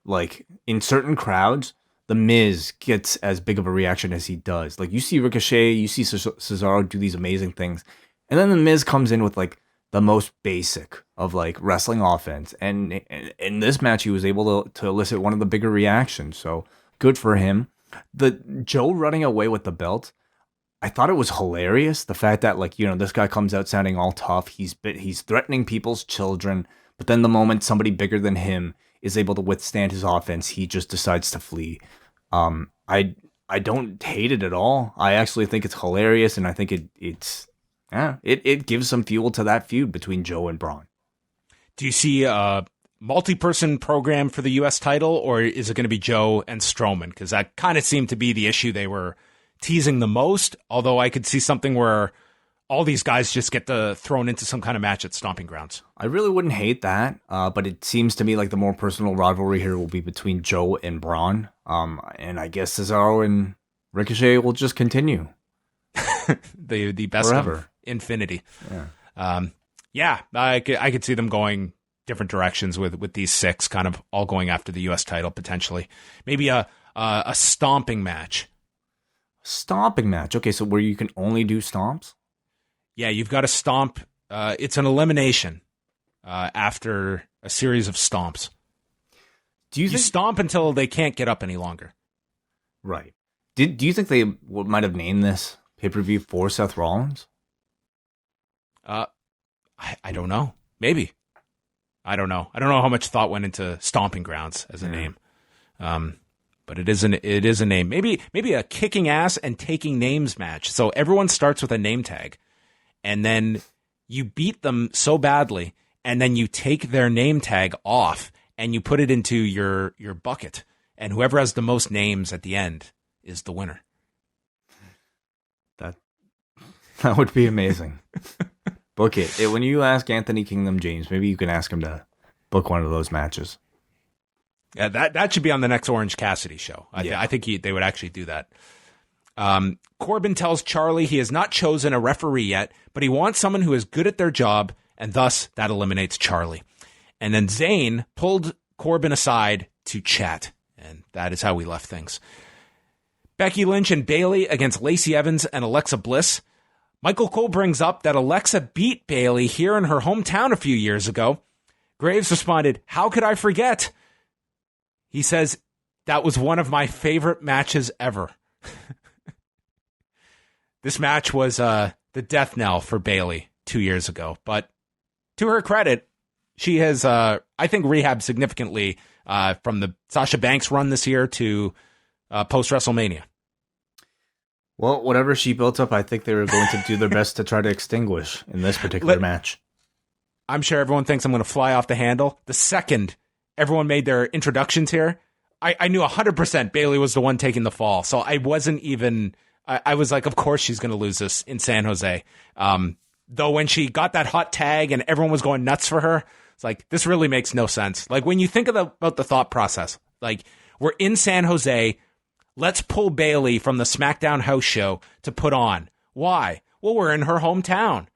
in certain crowds, The Miz gets as big of a reaction as he does. You see Ricochet, you see Cesaro do these amazing things, and then The Miz comes in with, the most basic of, wrestling offense. And in this match, he was able to elicit one of the bigger reactions, so good for him. The Joe running away with the belt, I thought it was hilarious. The fact that, this guy comes out sounding all tough. He's threatening people's children, but then the moment somebody bigger than him is able to withstand his offense, he just decides to flee. I don't hate it at all. I actually think it's hilarious, and I think it gives some fuel to that feud between Joe and Braun. Do you see a multi-person program for the U.S. title, or is it going to be Joe and Strowman? Because that kind of seemed to be the issue they were teasing the most, although I could see something where all these guys just get thrown into some kind of match at Stomping Grounds. I really wouldn't hate that, but it seems to me like the more personal rivalry here will be between Joe and Braun. And I guess Cesaro and Ricochet will just continue. the best forever. Of infinity. Yeah. I could see them going different directions with these six kind of all going after the U.S. title potentially. Maybe a stomping match. Stomping match. Okay, so where you can only do stomps? Yeah, you've got to stomp. It's an elimination after a series of stomps. You stomp until they can't get up any longer. Right. Do you think they might have named this pay-per-view for Seth Rollins? I don't know. Maybe. I don't know. I don't know how much thought went into Stomping Grounds as a name. But it is a name. Maybe a kicking ass and taking names match. So everyone starts with a name tag, and then you beat them so badly, and then you take their name tag off and you put it into your bucket, and whoever has the most names at the end is the winner. That would be amazing. Book it. When you ask Anthony Kingdom James, maybe you can ask him to book one of those matches. Yeah, that should be on the next Orange Cassidy show. I think they would actually do that. Corbin tells Charlie he has not chosen a referee yet, but he wants someone who is good at their job, and thus that eliminates Charlie. And then Zayn pulled Corbin aside to chat, and that is how we left things. Becky Lynch and Bayley against Lacey Evans and Alexa Bliss. Michael Cole brings up that Alexa beat Bayley here in her hometown a few years ago. Graves responded, "How could I forget?" He says, "That was one of my favorite matches ever." This match was the death knell for Bayley 2 years ago. But to her credit, she has, I think, rehabbed significantly from the Sasha Banks run this year to post-WrestleMania. Well, whatever she built up, I think they were going to do their best to try to extinguish in this particular match. I'm sure everyone thinks I'm going to fly off the handle. The second everyone made their introductions here, I knew 100% Bayley was the one taking the fall. So I wasn't even... I was like, of course she's going to lose this in San Jose. Though when she got that hot tag and everyone was going nuts for her, it's like, this really makes no sense. Like, when you think about the thought process, like, we're in San Jose, let's pull Bayley from the SmackDown house show to put on. Why? Well, we're in her hometown,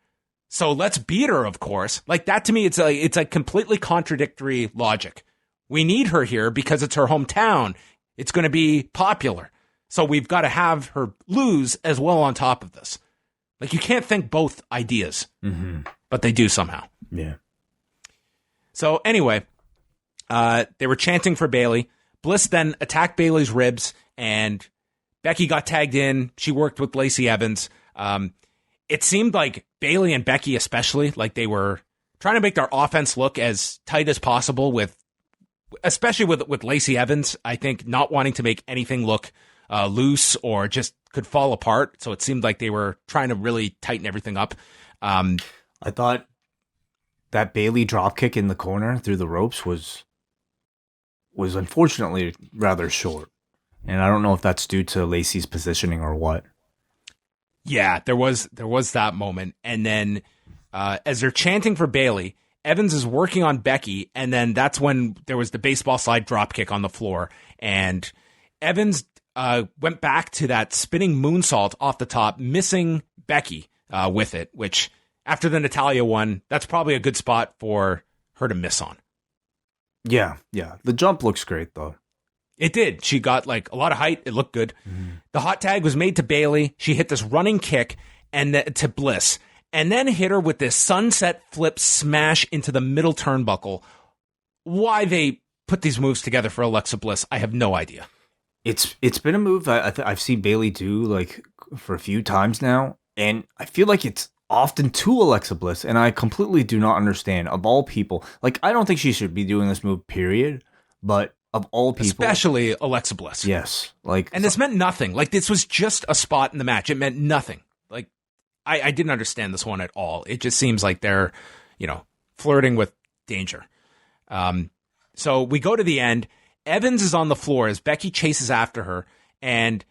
so let's beat her, of course. Like, that to me, it's like completely contradictory logic. We need her here because it's her hometown. It's going to be popular. So we've got to have her lose as well on top of this. Like, you can't think both ideas, but they do somehow. Yeah. So anyway, they were chanting for Bayley. Bliss then attacked Bayley's ribs, and Becky got tagged in. She worked with Lacey Evans. It seemed like Bayley and Becky especially, like they were trying to make their offense look as tight as possible especially with Lacey Evans, I think, not wanting to make anything look loose or just could fall apart. So it seemed like they were trying to really tighten everything up. I thought that Bayley dropkick in the corner through the ropes was unfortunately rather short. And I don't know if that's due to Lacey's positioning or what. Yeah, there was that moment. And then as they're chanting for Bayley, Evans is working on Becky, and then that's when there was the baseball slide dropkick on the floor. And Evans went back to that spinning moonsault off the top, missing Becky with it, which after the Natalya one, that's probably a good spot for her to miss on. Yeah. The jump looks great, though. It did. She got like a lot of height. It looked good. The hot tag was made to Bayley. She hit this running kick to Bliss, and then hit her with this sunset flip smash into the middle turnbuckle. Why they put these moves together for Alexa Bliss, I have no idea. It's been a move I've seen Bayley do like for a few times now, and I feel like it's often to Alexa Bliss, and I completely do not understand. Of all people, like, I don't think she should be doing this move, period, but of all people, especially Alexa Bliss. Yes. And this meant nothing. Like, this was just a spot in the match. It meant nothing. Like, I didn't understand this one at all. It just seems like they're, flirting with danger. So we go to the end. Evans is on the floor as Becky chases after her, and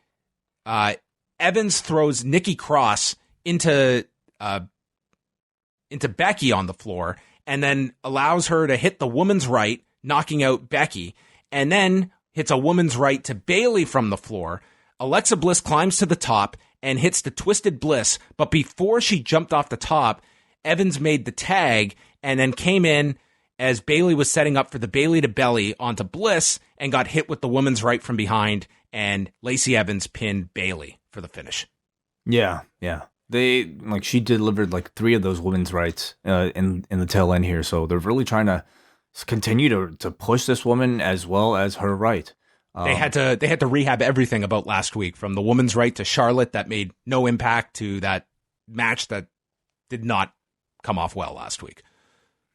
Evans throws Nikki Cross into Becky on the floor, and then allows her to hit the woman's right, knocking out Becky, and then hits a woman's right to Bayley from the floor. Alexa Bliss climbs to the top and hits the Twisted Bliss, but before she jumped off the top, Evans made the tag and then came in as Bayley was setting up for the Bayley to belly onto Bliss and got hit with the woman's right from behind, and Lacey Evans pinned Bayley for the finish. Yeah. She delivered like 3 of those women's rights in the tail end here, so they're really trying to continue to push this woman as well as her right. They had to rehab everything about last week, from the woman's right to Charlotte that made no impact to that match that did not come off well last week.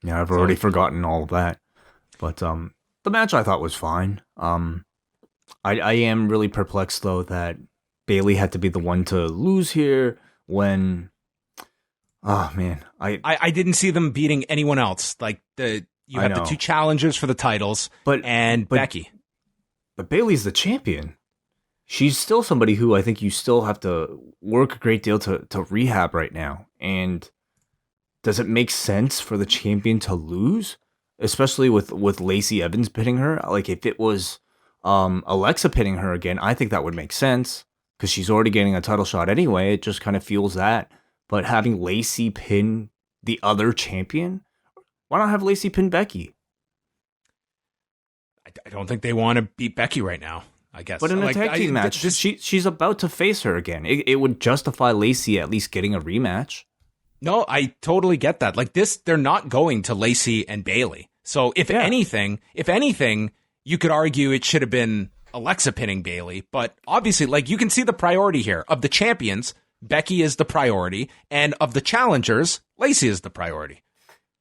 Yeah, I've already forgotten all of that. But the match I thought was fine. I am really perplexed though that Bayley had to be the one to lose here when. Oh man, I didn't see them beating anyone else. Like you have the 2 challengers for the titles, but Becky. But Bayley's the champion. She's still somebody who I think you still have to work a great deal to rehab right now. And does it make sense for the champion to lose? Especially with Lacey Evans pinning her? Like, if it was Alexa pinning her again, I think that would make sense. Because she's already getting a title shot anyway. It just kind of fuels that. But having Lacey pin the other champion? Why not have Lacey pin Becky? I don't think they want to beat Becky right now, I guess. But in a tag team match, she's about to face her again. It would justify Lacey at least getting a rematch. No, I totally get that. Like this, they're not going to Lacey and Bayley. So if anything, you could argue it should have been Alexa pinning Bayley. But obviously, like, you can see the priority here. Of the champions, Becky is the priority. And of the challengers, Lacey is the priority.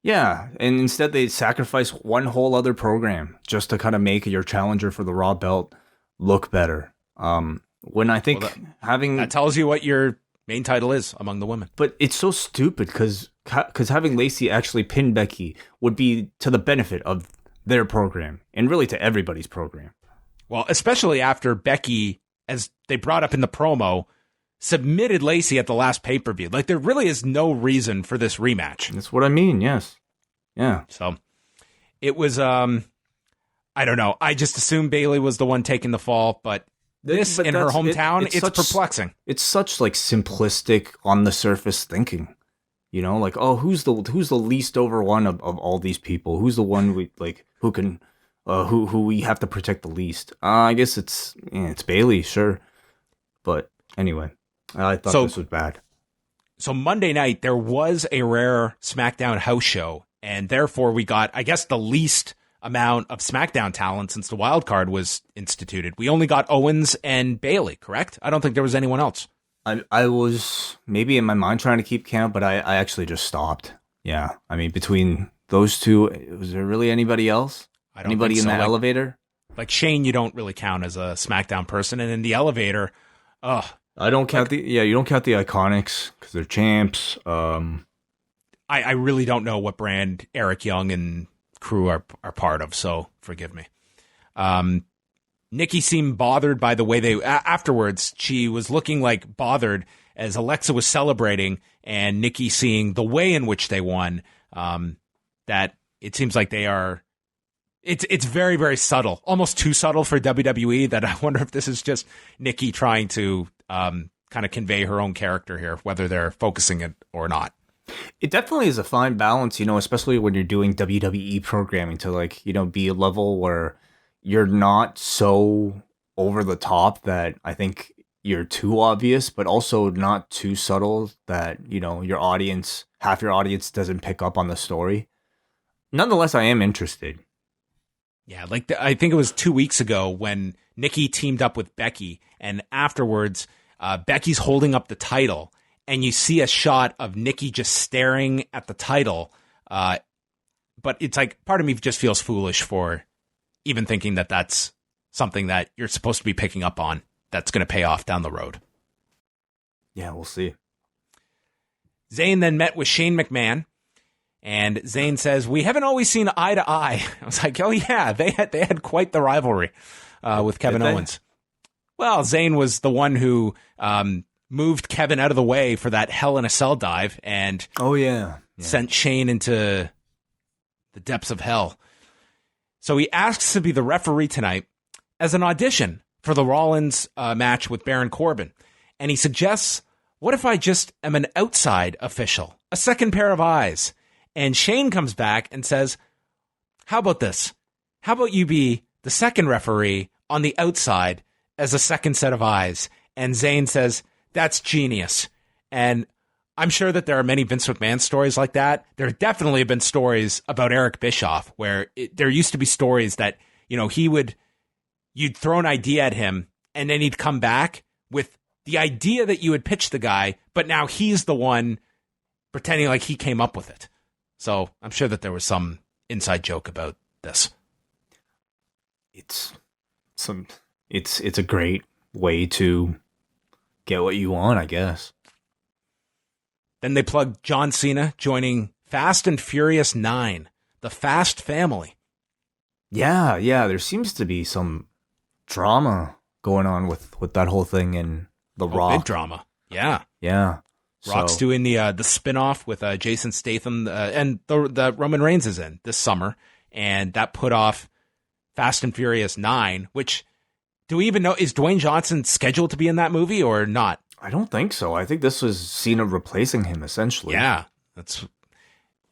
Yeah, and instead they sacrifice one whole other program just to kind of make your challenger for the Raw belt look better. When I think that tells you what your main title is among the women. But it's so stupid because having Lacey actually pin Becky would be to the benefit of their program and really to everybody's program. Well, especially after Becky, as they brought up in the promo, submitted Lacey at the last pay-per-view. Like, there really is no reason for this rematch. That's what I mean, yes. Yeah. So, it was, I don't know. I just assumed Bayley was the one taking the fall, but in her hometown, it's perplexing. It's such, like, simplistic, on-the-surface thinking. You know, like, oh, who's the least over one of all these people? Who's the one who can who we have to protect the least. I guess it's Bayley, sure. But anyway, I thought this was bad. So Monday night, there was a rare SmackDown house show, and therefore we got, I guess, the least amount of SmackDown talent since the wild card was instituted. We only got Owens and Bayley, correct? I don't think there was anyone else. I was maybe in my mind trying to keep count, but I actually just stopped. Yeah, I mean, between those two, was there really anybody else? Anybody in that elevator? Like Shane, you don't really count as a SmackDown person, and in the elevator, I don't count you don't count the Iconics because they're champs. I really don't know what brand Eric Young and crew are part of, so forgive me. Nikki seemed bothered by the way they afterwards. She was looking like bothered as Alexa was celebrating, and Nikki seeing the way in which they won. That it seems like they are. It's very, very subtle, almost too subtle for WWE. That I wonder if this is just Nikki trying to kind of convey her own character here, whether they're focusing it or not. It definitely is a fine balance, especially when you're doing WWE programming to be a level where you're not so over the top that I think you're too obvious, but also not too subtle that, your audience, half your audience doesn't pick up on the story. Nonetheless, I am interested. Yeah, I think it was 2 weeks ago when Nikki teamed up with Becky, and afterwards, Becky's holding up the title, and you see a shot of Nikki just staring at the title. But it's like, part of me just feels foolish for even thinking that that's something that you're supposed to be picking up on that's going to pay off down the road. Yeah, we'll see. Zayn then met with Shane McMahon, and Zayn says, "We haven't always seen eye to eye." I was like, "Oh yeah, they had quite the rivalry with Kevin Owens." Well, Zayn was the one who moved Kevin out of the way for that Hell in a Cell dive, and sent Shane into the depths of hell. So he asks to be the referee tonight as an audition for the Rollins match with Baron Corbin. And he suggests, what if I just am an outside official, a second pair of eyes? And Shane comes back and says, how about this? How about you be the second referee on the outside as a second set of eyes? And Zayn says, that's genius. And I'm sure that there are many Vince McMahon stories like that. There definitely have been stories about Eric Bischoff where there used to be stories that, you'd throw an idea at him and then he'd come back with the idea that you had pitched the guy, but now he's the one pretending like he came up with it. So I'm sure that there was some inside joke about this. It's a great way to get what you want, I guess. Then they plugged John Cena joining Fast and Furious 9, the Fast family. Yeah, there seems to be some drama going on with that whole thing and The Rock. Big drama. Yeah. Rock's So, doing the spin-off with Jason Statham, and the Roman Reigns is in this summer, and that put off Fast and Furious 9, which, do we even know, is Dwayne Johnson scheduled to be in that movie or not? I don't think so. I think this was Cena replacing him, essentially. Yeah,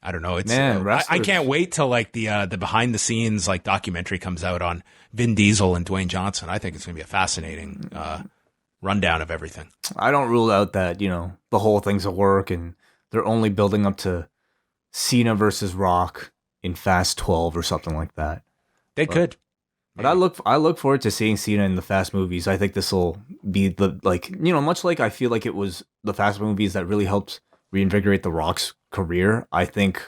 I don't know. It's I can't wait till the behind the scenes documentary comes out on Vin Diesel and Dwayne Johnson. I think it's going to be a fascinating rundown of everything. I don't rule out that the whole thing's a work, and they're only building up to Cena versus Rock in Fast 12 or something like that. They could. But I look forward to seeing Cena in the Fast movies. I think this will be much like I feel like it was the Fast movies that really helped reinvigorate The Rock's career. I think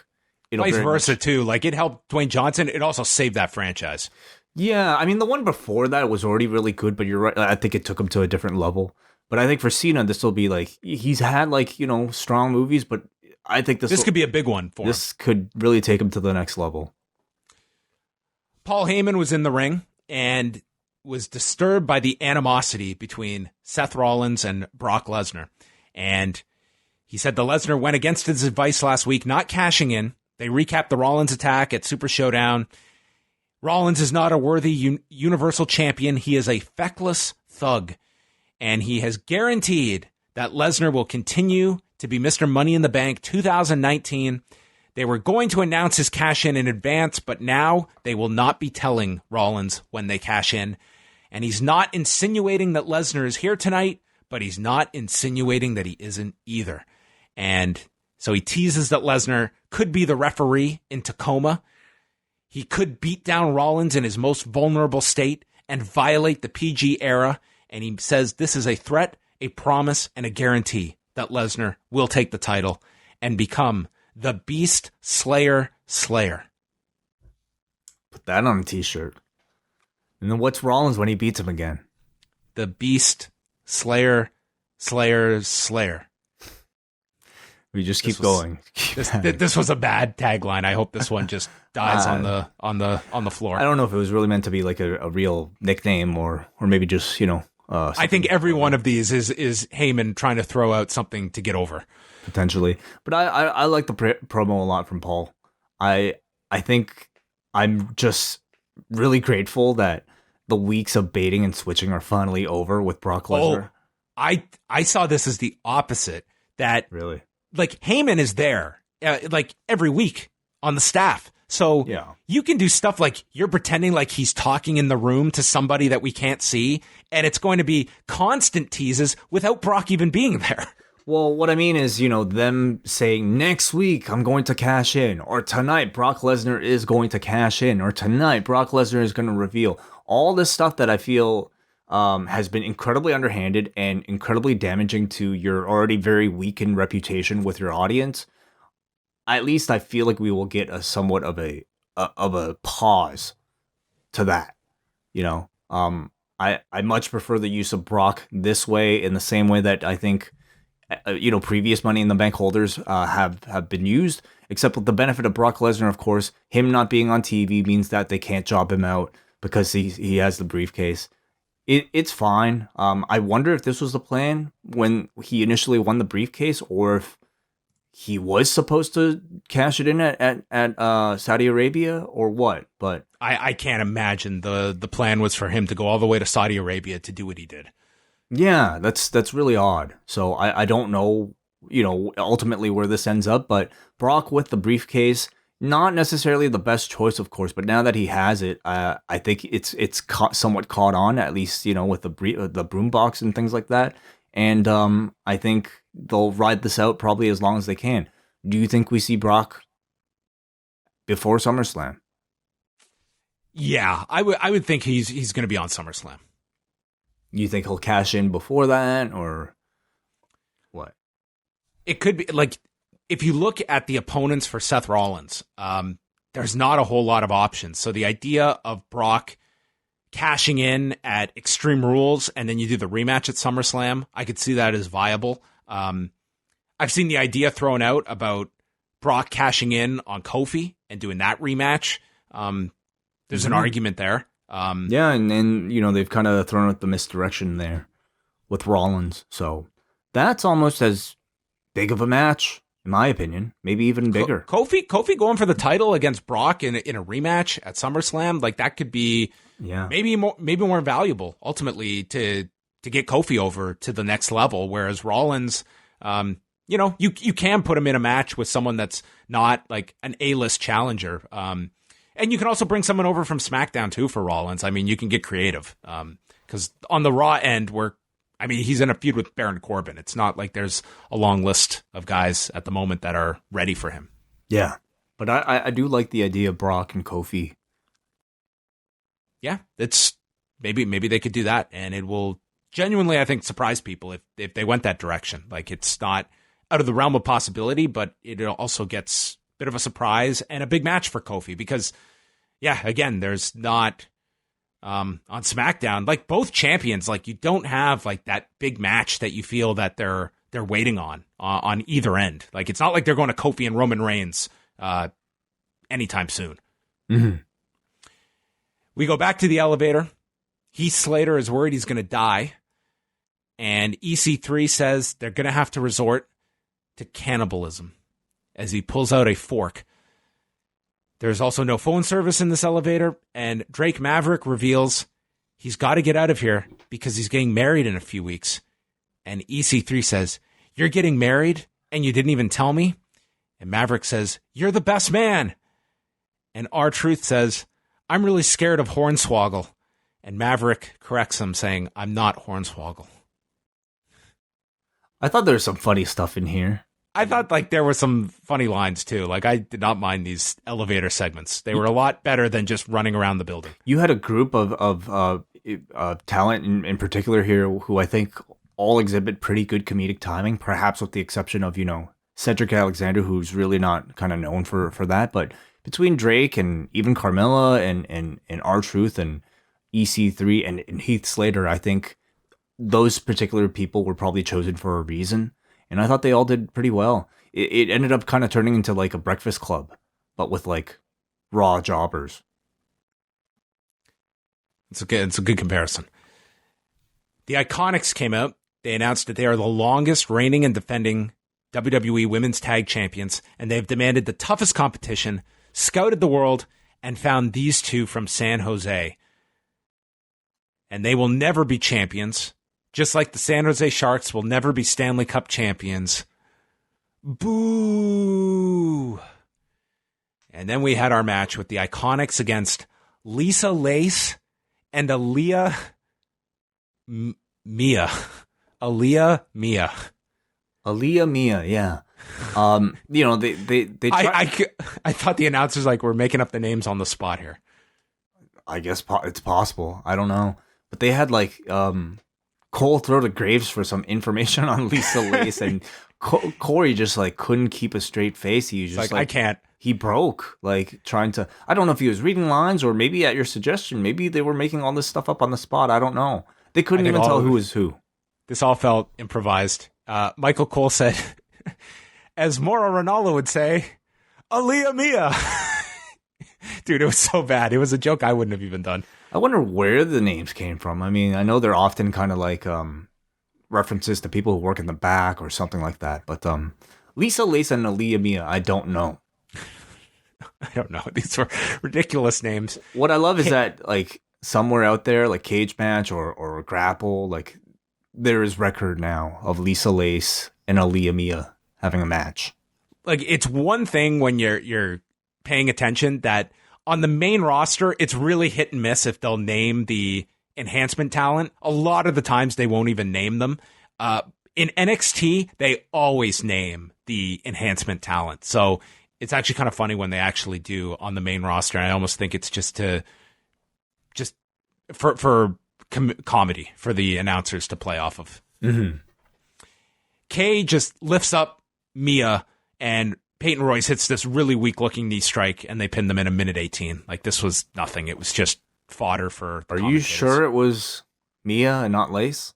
it'll vice versa too. It helped Dwayne Johnson. It also saved that franchise. Yeah, I mean the one before that was already really good, but you're right. I think it took him to a different level. But I think for Cena, this will be he's had strong movies, but I think this could be a big one for him. This could really take him to the next level. Paul Heyman was in the ring and was disturbed by the animosity between Seth Rollins and Brock Lesnar. And he said the Lesnar went against his advice last week, not cashing in. They recapped the Rollins attack at Super Showdown. Rollins is not a worthy Universal Champion. He is a feckless thug. And he has guaranteed that Lesnar will continue to be Mr. Money in the Bank 2019. They were going to announce his cash in advance, but now they will not be telling Rollins when they cash in. And he's not insinuating that Lesnar is here tonight, but he's not insinuating that he isn't either. And so he teases that Lesnar could be the referee in Tacoma. He could beat down Rollins in his most vulnerable state and violate the PG era. And he says this is a threat, a promise, and a guarantee that Lesnar will take the title and become the Beast Slayer Slayer. Put that on a t-shirt. And then what's Rollins when he beats him again? The Beast Slayer Slayer Slayer. We just keep going. This was a bad tagline. I hope this one just dies on the floor. I don't know if it was really meant to be like a real nickname or maybe just, I think every one of these is Heyman trying to throw out something to get over. Potentially. But I like the promo a lot from Paul. I think I'm just really grateful that the weeks of baiting and switching are finally over with Brock Lesnar. I saw this as the opposite. That really, like, Heyman is there like every week on the staff. So you can do stuff like you're pretending like he's talking in the room to somebody that we can't see, and it's going to be constant teases without Brock even being there. Well, what I mean is, them saying next week I'm going to cash in, or tonight Brock Lesnar is going to cash in, or tonight Brock Lesnar is going to reveal. All this stuff that I feel has been incredibly underhanded and incredibly damaging to your already very weakened reputation with your audience. At least I feel like we will get a somewhat of a pause to that. I much prefer the use of Brock this way, in the same way that I think previous Money in the Bank holders have been used, except with the benefit of Brock Lesnar, of course. Him not being on TV means that they can't job him out because he has the briefcase. It's fine. I wonder if this was the plan when he initially won the briefcase, or if he was supposed to cash it in at Saudi Arabia, or what. But I can't imagine the plan was for him to go all the way to Saudi Arabia to do what he did. Yeah, that's really odd. So I don't know, ultimately where this ends up, but Brock with the briefcase, not necessarily the best choice, of course, but now that he has it, I think it's somewhat caught on, at least, with the boombox and things like that. And I think they'll ride this out probably as long as they can. Do you think we see Brock before SummerSlam? Yeah, I would think he's going to be on SummerSlam. You think he'll cash in before that, or what? It could be, like, if you look at the opponents for Seth Rollins, there's not a whole lot of options. So the idea of Brock cashing in at Extreme Rules and then you do the rematch at SummerSlam, I could see that as viable. I've seen the idea thrown out about Brock cashing in on Kofi and doing that rematch. There's an argument there. Yeah, and they've kind of thrown out the misdirection there with Rollins. So that's almost as big of a match, in my opinion. Maybe even bigger. Kofi going for the title against Brock in a rematch at SummerSlam, like, that could be maybe more valuable ultimately to get Kofi over to the next level. Whereas Rollins, you can put him in a match with someone that's not like an A-list challenger. And you can also bring someone over from SmackDown too for Rollins. I mean, you can get creative. Because on the Raw end, he's in a feud with Baron Corbin. It's not like there's a long list of guys at the moment that are ready for him. Yeah. But I do like the idea of Brock and Kofi. Yeah, it's maybe they could do that, and it will genuinely, I think, surprise people if they went that direction. Like, it's not out of the realm of possibility, but it also gets a bit of a surprise and a big match for Kofi because, again, there's not on SmackDown, like, both champions, like, you don't have like that big match that you feel that they're waiting on either end. Like, it's not like they're going to Kofi and Roman Reigns anytime soon. Mm-hmm. We go back to the elevator. Heath Slater is worried he's going to die. And EC3 says they're going to have to resort to cannibalism as he pulls out a fork. There's also no phone service in this elevator. And Drake Maverick reveals he's got to get out of here because he's getting married in a few weeks. And EC3 says, "You're getting married and you didn't even tell me?" And Maverick says, "You're the best man." And R-Truth says, "I'm really scared of Hornswoggle." And Maverick corrects him, saying, "I'm not Hornswoggle." I thought there was some funny stuff in here. I thought like there were some funny lines too. Like I did not mind these elevator segments. They were a lot better than just running around the building. You had a group of talent in particular here who I think all exhibit pretty good comedic timing, perhaps with the exception of, Cedric Alexander, who's really not kind of known for that. But between Drake and even Carmella and R-Truth and EC3 and Heath Slater, I think those particular people were probably chosen for a reason. And I thought they all did pretty well. It ended up kind of turning into like a Breakfast Club, but with like raw jobbers. It's a good comparison. The Iconics came out. They announced that they are the longest reigning and defending WWE Women's Tag Champions, and they've demanded the toughest competition, scouted the world, and found these two from San Jose. And they will never be champions. Just like the San Jose Sharks will never be Stanley Cup champions. Boo! And then we had our match with the Iconics against Lisa Lace and Aaliyah Mia. Aaliyah Mia. Aaliyah Mia, yeah. They I thought the announcers were making up the names on the spot here. I guess it's possible. I don't know. But they had Cole throw to Graves for some information on Lisa Lace, and Corey just couldn't keep a straight face. He was just I can't. He broke trying to. I don't know if he was reading lines or maybe at your suggestion, maybe they were making all this stuff up on the spot. I don't know. They couldn't even tell who was who. This all felt improvised. Michael Cole said, as Mauro Ranallo would say, Aaliyah Mia. Dude, it was so bad. It was a joke I wouldn't have even done. I wonder where the names came from. I mean, I know they're often kind of references to people who work in the back or something like that. But Lisa Lace and Aaliyah Mia, I don't know. I don't know. These were ridiculous names. What I love is that somewhere out there, like Cage Match or Grapple, there is record now of Lisa Lace and Aaliyah Mia having a match. It's one thing when you're paying attention that on the main roster, it's really hit and miss if they'll name the enhancement talent. A lot of the times they won't even name them. In NXT, they always name the enhancement talent. So it's actually kind of funny when they actually do on the main roster. I almost think it's just for comedy for the announcers to play off of. Mm-hmm. Kay just lifts up Mia, and Peyton Royce hits this really weak-looking knee strike, and they pinned them in a minute 18. This was nothing. It was just fodder for the Are you sure it was Mia and not Lace?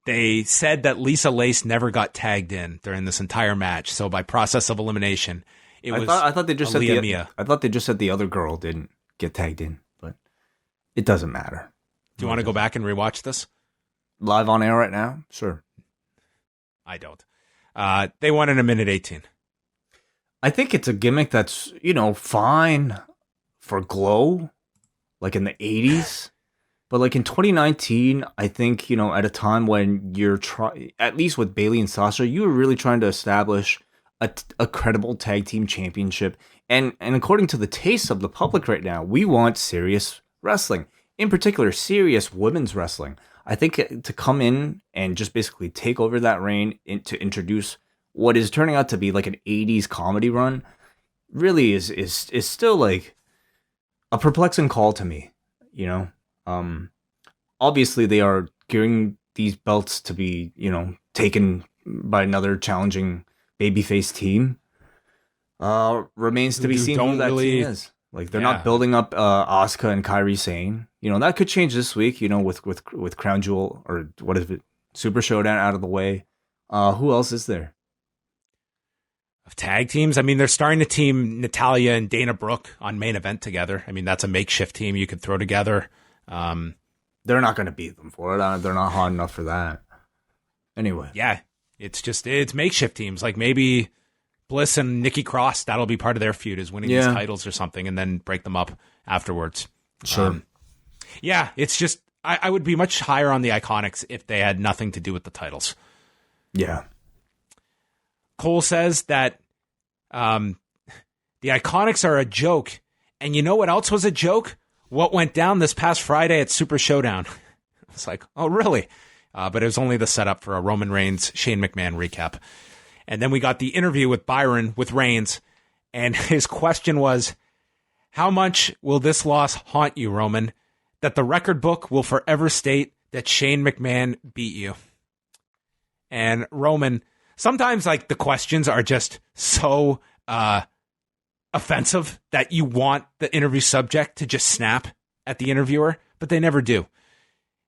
They said that Lisa Lace never got tagged in during this entire match, so by process of elimination, I thought they just Aaliyah said Mia. I thought they just said the other girl didn't get tagged in, but it doesn't matter. Do you want to go back and rewatch this? Live on air right now? Sure. I don't. They won in a minute 18. I think it's a gimmick that's, fine for Glow, in the 80s. But in 2019, I think, at a time when you're at least with Bayley and Sasha, you were really trying to establish a credible tag team championship. And according to the taste of the public right now, we want serious wrestling. In particular, serious women's wrestling. I think to come in and just basically take over that reign to introduce what is turning out to be an 80s comedy run really is still a perplexing call to me, Obviously they are gearing these belts to be, taken by another challenging babyface team. Remains to be seen who that team is. They're not building up Asuka and Kairi Sane. That could change this week, with Crown Jewel or what is it? Super Showdown out of the way. Who else is there? Of tag teams? I mean, they're starting to team Natalya and Dana Brooke on Main Event together. I mean, that's a makeshift team you could throw together. They're not going to beat them for it. They're not hot enough for that. Anyway. Yeah, it's makeshift teams. Maybe Bliss and Nikki Cross, that'll be part of their feud, is winning these titles or something and then break them up afterwards. Sure. Yeah, it's just, I would be much higher on the Iconics if they had nothing to do with the titles. Yeah. Cole says that the Iconics are a joke. And you know what else was a joke? What went down this past Friday at Super Showdown. It's like, oh, really? But it was only the setup for a Roman Reigns, Shane McMahon recap. And then we got the interview with Byron with Reigns. And his question was, how much will this loss haunt you, Roman? That the record book will forever state that Shane McMahon beat you. And Roman, sometimes like the questions are just so offensive that you want the interview subject to just snap at the interviewer, but they never do.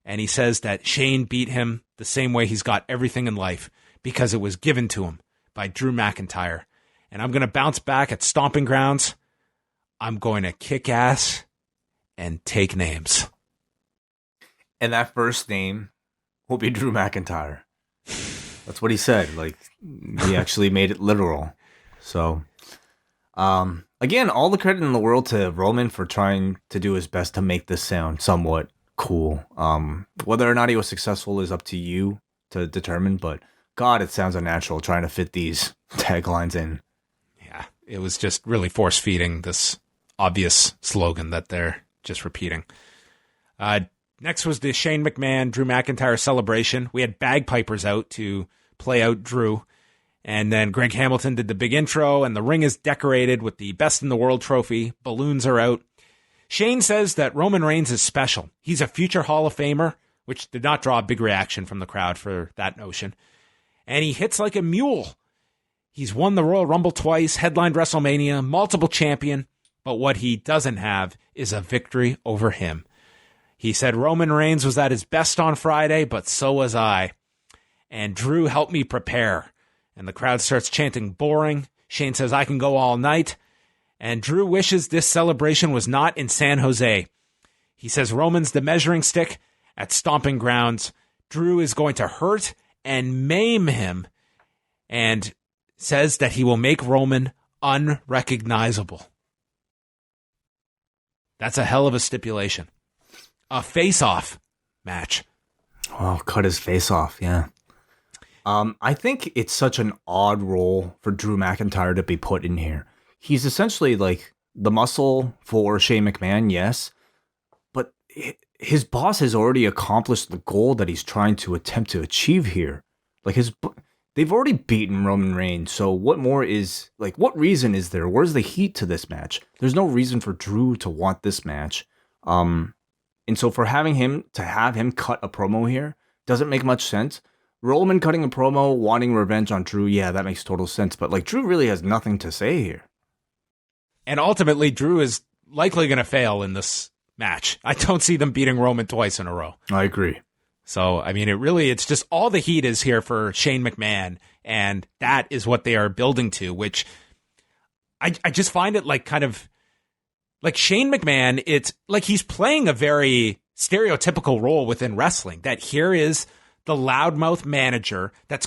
And he says that Shane beat him the same way he's got everything in life, because it was given to him by Drew McIntyre. And I'm going to bounce back at Stomping Grounds. I'm going to kick ass and take names. And that first name will be Drew McIntyre. That's what he said. Like, he actually made it literal. So, again, all the credit in the world to Roman for trying to do his best to make this sound somewhat cool. Whether or not he was successful is up to you to determine, but God, it sounds unnatural trying to fit these taglines in. Yeah, it was just really force-feeding this obvious slogan that they're just repeating. Next was the Shane McMahon, Drew McIntyre celebration. We had bagpipers out to play out Drew. And then Greg Hamilton did the big intro, and the ring is decorated with the Best in the World trophy. Balloons are out. Shane says that Roman Reigns is special. He's a future Hall of Famer, which did not draw a big reaction from the crowd for that notion. And he hits like a mule. He's won the Royal Rumble twice, headlined WrestleMania, multiple champion, but what he doesn't have is a victory over him. He said Roman Reigns was at his best on Friday, but so was I. And Drew helped me prepare. And the crowd starts chanting boring. Shane says I can go all night. And Drew wishes this celebration was not in San Jose. He says Roman's the measuring stick at Stomping Grounds. Drew is going to hurt and maim him. And says that he will make Roman unrecognizable. That's a hell of a stipulation. A face-off match. Oh, cut his face off, yeah. I think it's such an odd role for Drew McIntyre to be put in here. He's essentially like the muscle for Shane McMahon, yes, but his boss has already accomplished the goal that he's trying to attempt to achieve here. Like they've already beaten Roman Reigns, so what more is, like, what reason is there? Where's the heat to this match? There's no reason for Drew to want this match. And so for have him cut a promo here doesn't make much sense. Roman cutting a promo, wanting revenge on Drew, yeah, that makes total sense. But like, Drew really has nothing to say here. And ultimately, Drew is likely going to fail in this match. I don't see them beating Roman twice in a row. I agree. So, I mean, it's just all the heat is here for Shane McMahon. And that is what they are building to, which I just find it like kind of like Shane McMahon. It's like he's playing a very stereotypical role within wrestling, that here is the loudmouth manager that's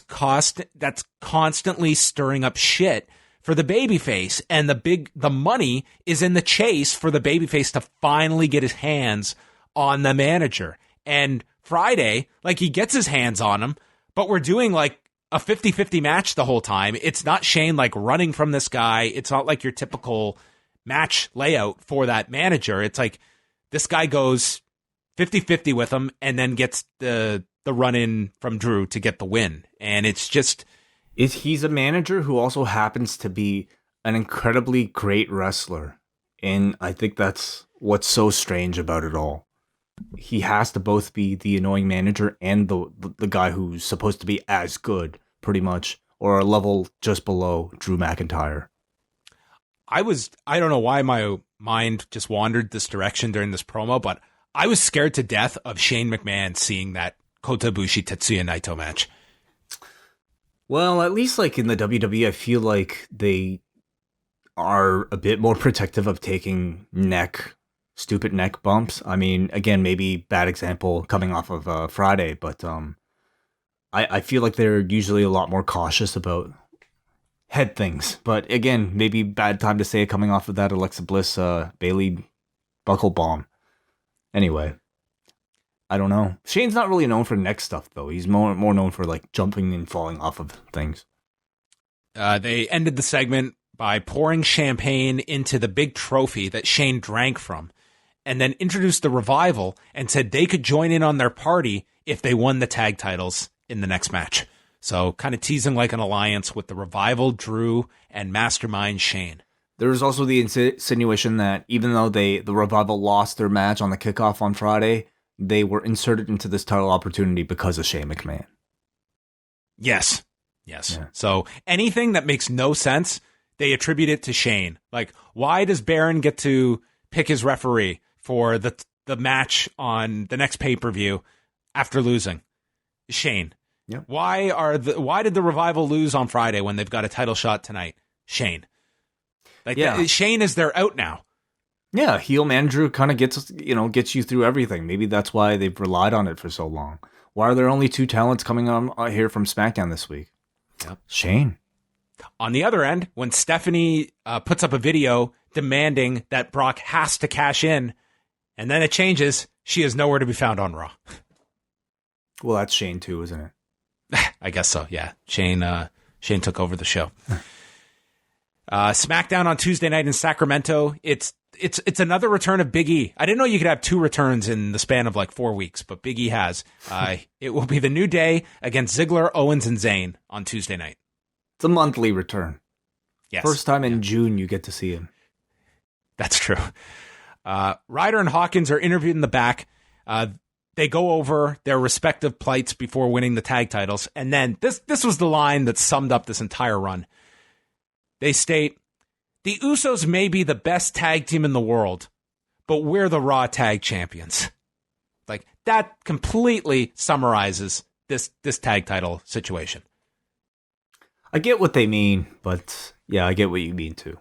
constantly stirring up shit for the babyface, and the money is in the chase for the babyface to finally get his hands on the manager. And Friday, like, he gets his hands on him, but we're doing like a 50-50 match the whole time. It's not Shane like running from this guy. It's not like your typical match layout for that manager. It's like this guy goes 50-50 with him and then gets the run in from Drew to get the win. And it's just... He's a manager who also happens to be an incredibly great wrestler. And I think that's what's so strange about it all. He has to both be the annoying manager and the guy who's supposed to be as good, pretty much, or a level just below Drew McIntyre. I don't know why my mind just wandered this direction during this promo, but I was scared to death of Shane McMahon seeing that Kota Ibushi Tetsuya Naito match. Well, at least like in the WWE, I feel like they are a bit more protective of taking stupid neck bumps. I mean, again, maybe bad example coming off of Friday, but I feel like they're usually a lot more cautious about head things. But again, maybe bad time to say it coming off of that Alexa Bliss Bayley buckle bomb. Anyway, I don't know. Shane's not really known for neck stuff, though. He's more known for like jumping and falling off of things. They ended the segment by pouring champagne into the big trophy that Shane drank from, and then introduced the Revival and said they could join in on their party if they won the tag titles in the next match. So kind of teasing like an alliance with the Revival, Drew, and Mastermind Shane. There was also the insinuation that even though the Revival lost their match on the kickoff on Friday, they were inserted into this title opportunity because of Shane McMahon. Yes. Yeah. So anything that makes no sense, they attribute it to Shane. Like, why does Baron get to pick his referee for the match on the next pay-per-view after losing? Shane. Yep. Why did the Revival lose on Friday when they've got a title shot tonight? Shane. Shane is their out now. Yeah, heel manager kind of gets you through everything. Maybe that's why they've relied on it for so long. Why are there only 2 talents coming on here from SmackDown this week? Yep. Shane. On the other end, when Stephanie puts up a video demanding that Brock has to cash in, and then it changes, she is nowhere to be found on Raw. Well, that's Shane too, isn't it? I guess so, yeah. Shane took over the show. SmackDown on Tuesday night in Sacramento. It's another return of Big E. I didn't know you could have 2 returns in the span of like 4 weeks, but Big E has. It will be the New Day against Ziggler, Owens, and Zayn on Tuesday night. It's a monthly return. Yes. First time in June you get to see him. That's true. Ryder and Hawkins are interviewed in the back. They go over their respective plights before winning the tag titles. And then this was the line that summed up this entire run. They state, "The Usos may be the best tag team in the world, but we're the Raw Tag Champions." Like, that completely summarizes this tag title situation. I get what they mean, but yeah, I get what you mean too.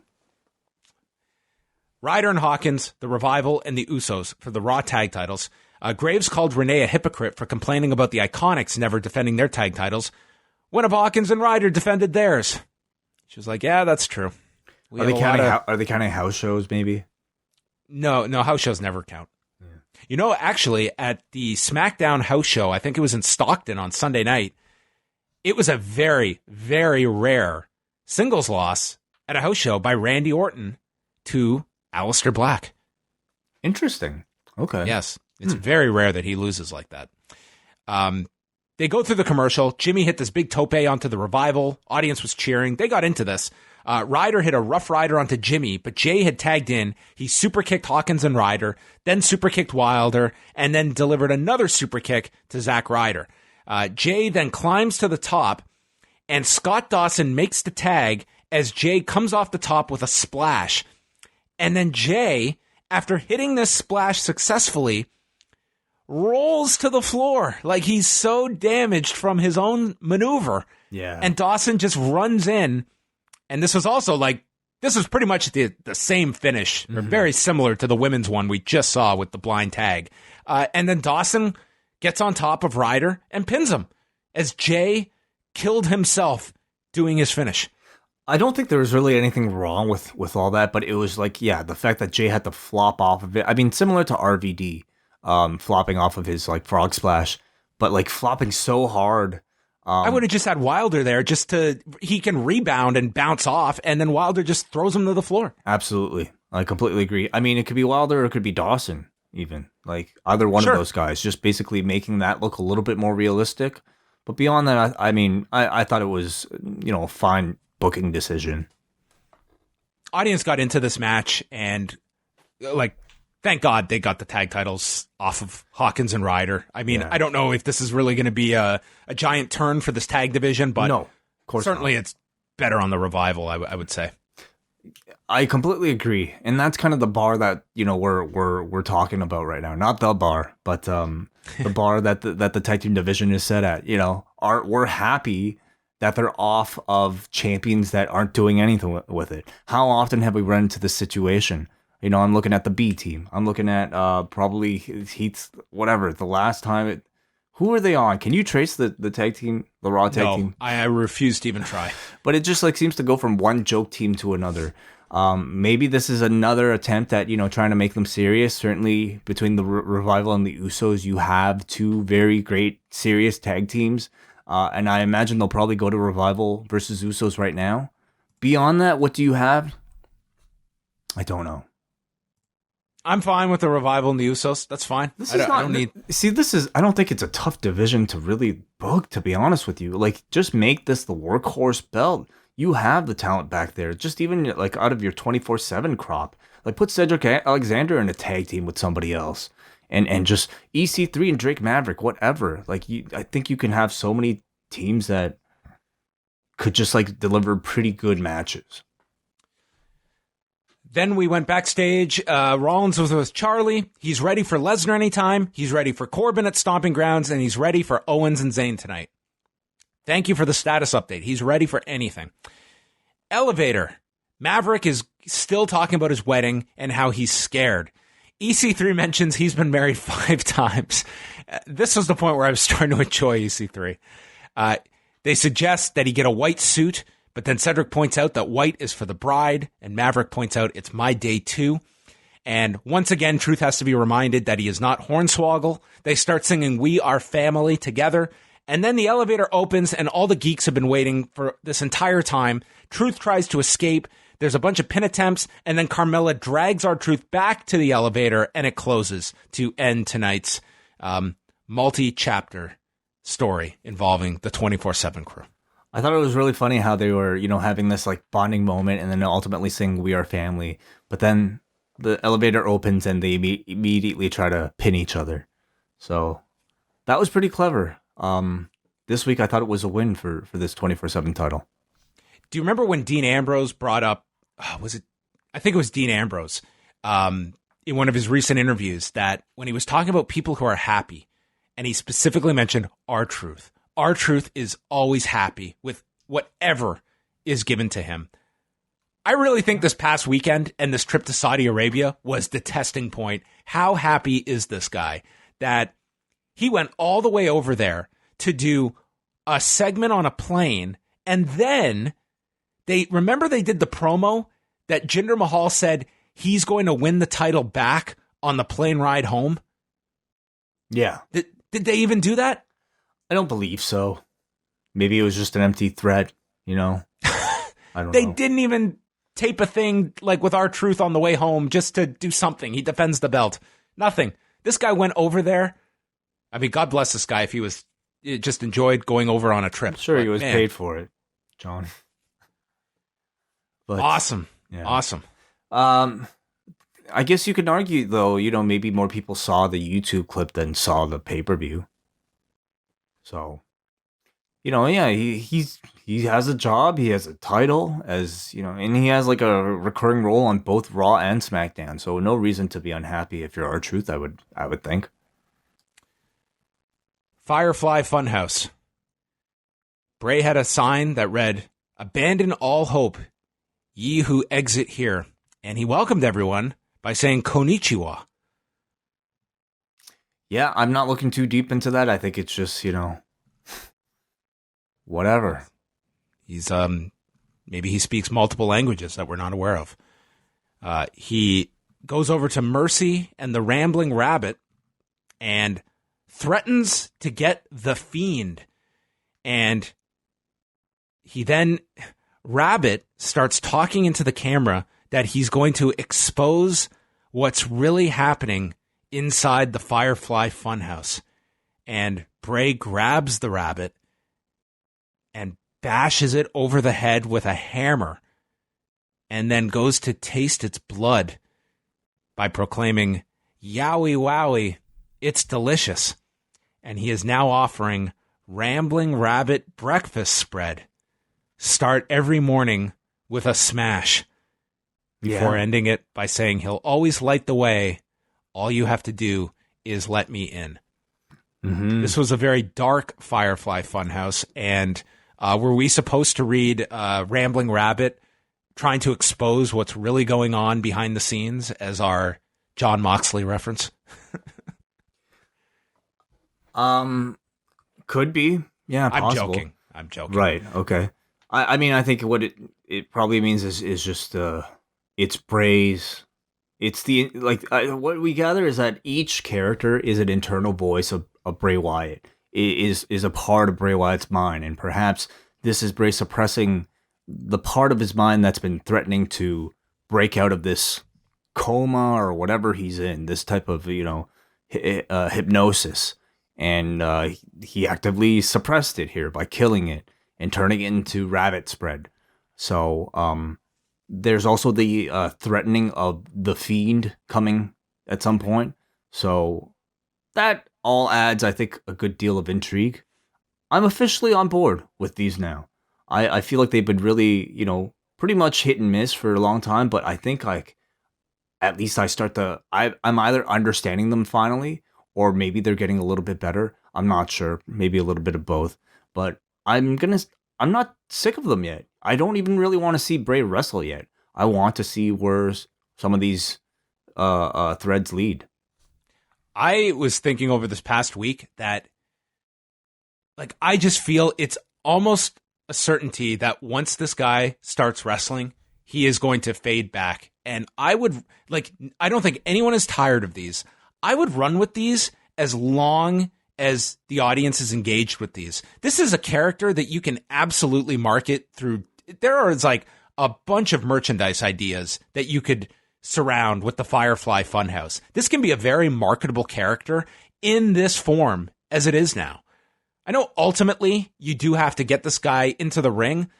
Ryder and Hawkins, the Revival, and the Usos for the Raw tag titles. Graves called Renee a hypocrite for complaining about the Iconics never defending their tag titles when Hawkins and Ryder defended theirs. She was like, yeah, that's true. Are they counting house shows, maybe? No, house shows never count. Yeah. Actually, at the SmackDown house show, I think it was in Stockton on Sunday night, it was a very, very rare singles loss at a house show by Randy Orton to Aleister Black. Interesting. Okay. Yes. It's very rare that he loses like that. They go through the commercial. Jimmy hit this big tope onto the Revival. Audience was cheering. They got into this. Ryder hit a Rough Rider onto Jimmy, but Jay had tagged in. He super kicked Hawkins and Ryder, then super kicked Wilder, and then delivered another super kick to Zack Ryder. Jay then climbs to the top, and Scott Dawson makes the tag as Jay comes off the top with a splash. And then Jay, after hitting this splash successfully, rolls to the floor like he's so damaged from his own maneuver. Yeah. And Dawson just runs in. And this was also this was pretty much the same finish, or very similar to the women's one we just saw with the blind tag. And then Dawson gets on top of Ryder and pins him as Jay killed himself doing his finish. I don't think there was really anything wrong with all that, but it was the fact that Jay had to flop off of it. I mean, similar to RVD, flopping off of his frog splash, but flopping so hard. I would have just had Wilder there he can rebound and bounce off, and then Wilder just throws him to the floor. Absolutely. I completely agree. I mean, it could be Wilder or it could be Dawson even. Either one of those guys, just basically making that look a little bit more realistic. But beyond that, I thought it was, a fine booking decision. Audience got into this match, and thank God they got the tag titles off of Hawkins and Ryder. I mean, I don't know if this is really going to be a giant turn for this tag division, but no, of course certainly it's better on the Revival, I would say. I completely agree, and that's kind of the bar that we're talking about right now. Not the bar, but the bar that the tag team division is set at. We're happy that they're off of champions that aren't doing anything with it. How often have we run into this situation? I'm looking at the B team. I'm looking at probably Heath's, whatever, the last time who are they on? Can you trace the tag team, the Raw tag team? No, I refuse to even try. But it just seems to go from one joke team to another. Maybe this is another attempt at, trying to make them serious. Certainly between the Revival and the Usos, you have 2 very great serious tag teams. And I imagine they'll probably go to Revival versus Usos right now. Beyond that, what do you have? I don't know. I'm fine with the Revival and the Usos. That's fine. I don't think it's a tough division to really book, to be honest with you. Like, just make this the workhorse belt. You have the talent back there. Just even like out of your 24/7 crop. Like, put Cedric Alexander in a tag team with somebody else. And just EC3 and Drake Maverick, whatever. Like, I think you can have so many teams that could just like deliver pretty good matches. Then we went backstage. Rollins was with Charlie. He's ready for Lesnar anytime. He's ready for Corbin at Stomping Grounds, and he's ready for Owens and Zayn tonight. Thank you for the status update. He's ready for anything. Elevator. Maverick is still talking about his wedding and how he's scared. EC3 mentions he's been married 5 times. This was the point where I was starting to enjoy EC3. They suggest that he get a white suit, but then Cedric points out that white is for the bride, and Maverick points out it's my day too. And once again, Truth has to be reminded that he is not Hornswoggle. They start singing We Are Family together, and then the elevator opens, and all the geeks have been waiting for this entire time. Truth tries to escape. There's a bunch of pin attempts, and then Carmella drags R-Truth back to the elevator, and it closes to end tonight's multi-chapter story involving the 24/7 crew. I thought it was really funny how they were, having this like bonding moment and then ultimately saying We Are Family. But then the elevator opens and they immediately try to pin each other. So that was pretty clever. This week I thought it was a win for this 24/7 title. Do you remember when Dean Ambrose brought up, I think it was Dean Ambrose, in one of his recent interviews, that when he was talking about people who are happy, and he specifically mentioned R-Truth. R-Truth is always happy with whatever is given to him. I really think this past weekend and this trip to Saudi Arabia was the testing point. How happy is this guy that he went all the way over there to do a segment on a plane, and then they did the promo that Jinder Mahal said he's going to win the title back on the plane ride home? Yeah. Did they even do that? I don't believe so. Maybe it was just an empty threat, I don't know. They didn't even tape a thing like with R-Truth on the way home just to do something. He defends the belt. Nothing. This guy went over there. I mean, God bless this guy if he just enjoyed going over on a trip. I'm sure he was paid for it, John. But, awesome. Yeah. Awesome. I guess you could argue, though, maybe more people saw the YouTube clip than saw the pay-per-view. So, yeah, he has a job, he has a title, and he has like a recurring role on both Raw and SmackDown. So no reason to be unhappy if you're R-Truth, I would think. Firefly Fun House. Bray had a sign that read, "Abandon all hope, ye who exit here." And he welcomed everyone by saying konnichiwa. Yeah, I'm not looking too deep into that. I think it's just, whatever. He's maybe he speaks multiple languages that we're not aware of. He goes over to Mercy and the Rambling Rabbit and threatens to get the Fiend. And Rabbit starts talking into the camera that he's going to expose what's really happening inside the Firefly Fun House. And Bray grabs the rabbit and bashes it over the head with a hammer, and then goes to taste its blood by proclaiming, "Yowie wowie, it's delicious." And he is now offering Rambling Rabbit breakfast spread. Start every morning with a smash, before ending it by saying he'll always light the way. All you have to do is let me in. Mm-hmm. This was a very dark Firefly Funhouse, and were we supposed to read Rambling Rabbit trying to expose what's really going on behind the scenes as our John Moxley reference? Could be. Yeah, possible. I'm joking. Right, okay. I mean, I think what it probably means is just it's Bray's. It's what we gather is that each character is an internal voice of Bray Wyatt. is a part of Bray Wyatt's mind, and perhaps this is Bray suppressing the part of his mind that's been threatening to break out of this coma or whatever he's in, this type of hypnosis, and he actively suppressed it here by killing it and turning it into rabbit spread. So there's also the threatening of the Fiend coming at some point. So that all adds, I think, a good deal of intrigue. I'm officially on board with these now. I feel like they've been really, pretty much hit and miss for a long time, but I think at least I'm either understanding them finally, or maybe they're getting a little bit better. I'm not sure. Maybe a little bit of both. But I'm not sick of them yet. I don't even really want to see Bray wrestle yet. I want to see where some of these threads lead. I was thinking over this past week that, I just feel it's almost a certainty that once this guy starts wrestling, he is going to fade back. And I don't think anyone is tired of these. I would run with these as long as the audience is engaged with these. This is a character that you can absolutely market through. There is a bunch of merchandise ideas that you could surround with the Firefly Fun House. This can be a very marketable character in this form as it is now. I know ultimately you do have to get this guy into the ring,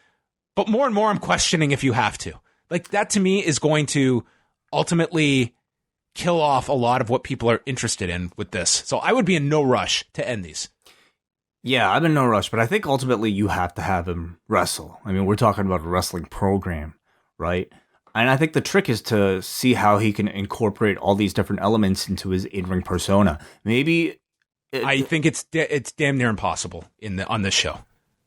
but more and more I'm questioning if you have to. That to me is going to ultimately kill off a lot of what people are interested in with this. So I would be in no rush to end these. Yeah, I'm in no rush, but I think ultimately you have to have him wrestle. I mean, we're talking about a wrestling program, right? And I think the trick is to see how he can incorporate all these different elements into his in-ring persona. Maybe I think it's damn near impossible on this show.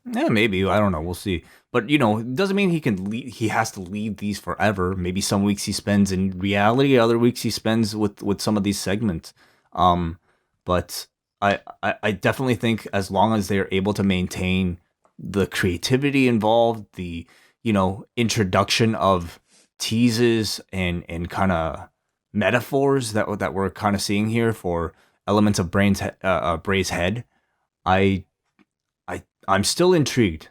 Yeah, maybe. I don't know. We'll see. But, it doesn't mean he has to lead these forever. Maybe some weeks he spends in reality, other weeks he spends with some of these segments. But I definitely think as long as they're able to maintain the creativity involved, the, introduction of teases and kind of metaphors that we're kind of seeing here for elements of Bray's head, I'm still intrigued.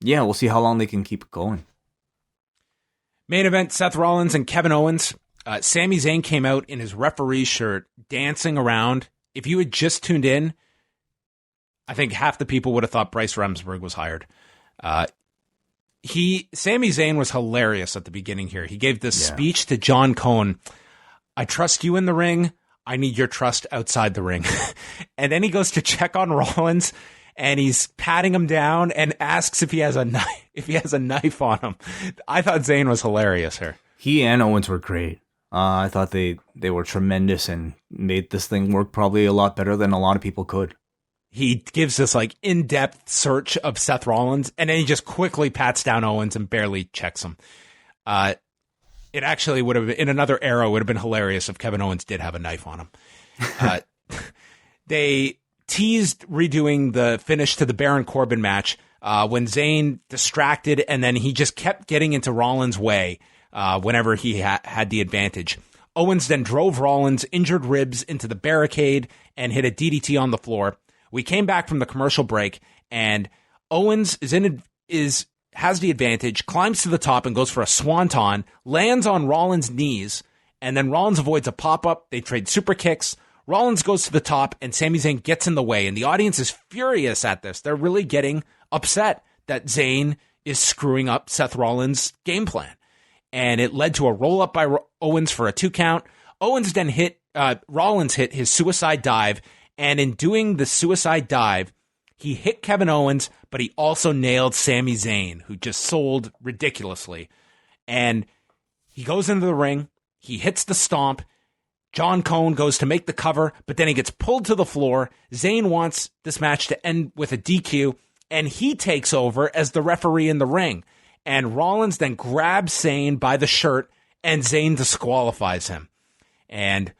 Yeah, we'll see how long they can keep it going. Main event, Seth Rollins and Kevin Owens. Sami Zayn came out in his referee shirt, dancing around. If you had just tuned in, I think half the people would have thought Bryce Remsburg was hired. Sami Zayn was hilarious at the beginning here. He gave this speech to John Cone. I trust you in the ring. I need your trust outside the ring. And then he goes to check on Rollins, and he's patting him down and asks if he has a knife on him. I thought Zayn was hilarious here. He and Owens were great. I thought they were tremendous and made this thing work probably a lot better than a lot of people could. He gives this in-depth search of Seth Rollins, and then he just quickly pats down Owens and barely checks him. It actually would have, in another era, would have been hilarious if Kevin Owens did have a knife on him. They teased redoing the finish to the Baron Corbin match when Zayn distracted, and then he just kept getting into Rollins' way whenever he had the advantage. Owens then drove Rollins' injured ribs into the barricade and hit a DDT on the floor. We came back from the commercial break, and Owens has the advantage, climbs to the top and goes for a swanton, lands on Rollins' knees, and then Rollins avoids a pop-up. They trade super kicks. Rollins goes to the top, and Sami Zayn gets in the way, and the audience is furious at this. They're really getting upset that Zayn is screwing up Seth Rollins' game plan. And it led to a roll-up by Owens for a 2 count. Owens then Rollins hit his suicide dive, and in doing the suicide dive, he hit Kevin Owens, but he also nailed Sami Zayn, who just sold ridiculously. And he goes into the ring. He hits the stomp. John Cone goes to make the cover, but then he gets pulled to the floor. Zayn wants this match to end with a DQ, and he takes over as the referee in the ring. And Rollins then grabs Zayn by the shirt, and Zayn disqualifies him. And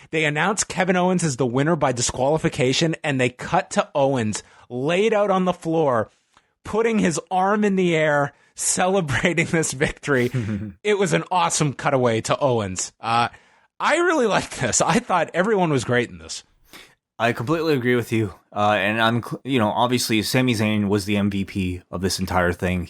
they announce Kevin Owens as the winner by disqualification, and they cut to Owens laid out on the floor, putting his arm in the air, celebrating this victory. It was an awesome cutaway to Owens. I really liked this. I thought everyone was great in this. I completely agree with you. And obviously Sami Zayn was the MVP of this entire thing.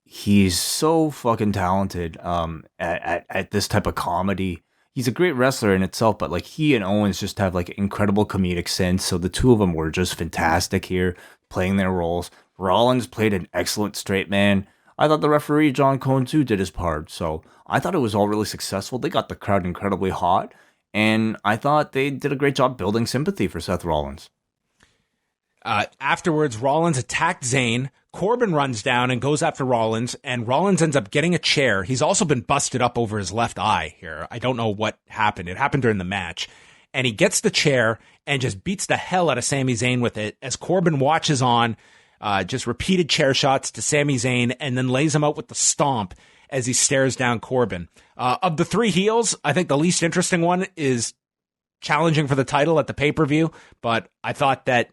He's so fucking talented at this type of comedy. He's a great wrestler in itself, but like he and Owens just have like incredible comedic sense. So the two of them were just fantastic here playing their roles. Rollins played an excellent straight man. I thought the referee, John Cone, too, did his part. So I thought it was all really successful. They got the crowd incredibly hot. And I thought they did a great job building sympathy for Seth Rollins. Afterwards, Rollins attacked Zayn. Corbin runs down and goes after Rollins, and Rollins ends up getting a chair. He's also been busted up over his left eye here. I don't know what happened. It happened during the match. And he gets the chair and just beats the hell out of Sami Zayn with it as Corbin watches on, just repeated chair shots to Sami Zayn, and then lays him out with the stomp as he stares down Corbin. Of the three heels, I think the least interesting one is challenging for the title at the pay-per-view, but I thought that,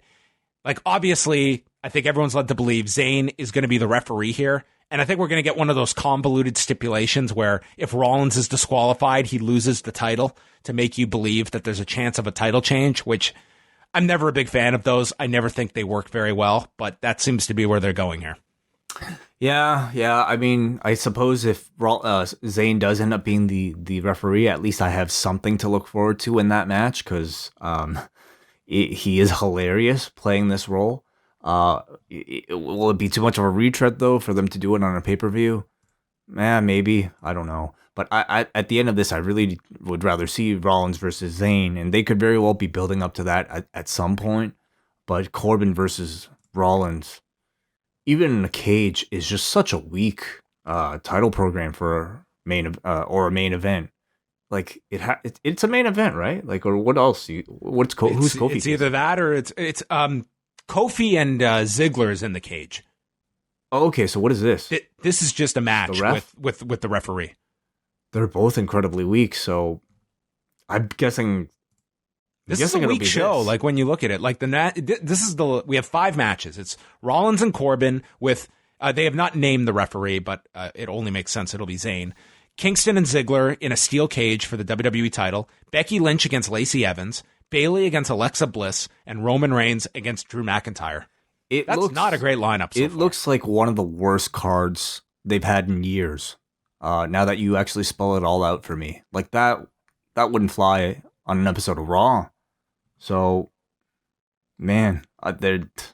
like, obviously, I think everyone's led to believe Zayn is going to be the referee here, and I think we're going to get one of those convoluted stipulations where if Rollins is disqualified, he loses the title to make you believe that there's a chance of a title change, which I'm never a big fan of those. I never think they work very well, but that seems to be where they're going here. Yeah. I mean, I suppose if Zayn does end up being the referee, at least I have something to look forward to in that match because he is hilarious playing this role. Will it be too much of a retread though for them to do it on a pay-per-view? Maybe. I don't know. But I at the end of this, I really would rather see Rollins versus Zayn, and they could very well be building up to that at some point. But Corbin versus Rollins, even in a cage, is just such a weak title program for a main event. Like it's a main event, right? Like, or what else? Who's Kofi? It's either that or it's Kofi and Ziggler's in the cage. Oh, okay. So what is this? This is just a match with the referee. They're both incredibly weak, so I'm guessing. This is a weak show. Like when you look at it, like we have 5 matches. It's Rollins and Corbin with. They have not named the referee, but it only makes sense. It'll be Zayn. Kingston and Ziggler in a steel cage for the WWE title. Becky Lynch against Lacey Evans. Bayley against Alexa Bliss, and Roman Reigns against Drew McIntyre. That's not a great lineup so far. Looks like one of the worst cards they've had in years. Now that you actually spell it all out for me. Like that wouldn't fly on an episode of Raw. So, man, I don't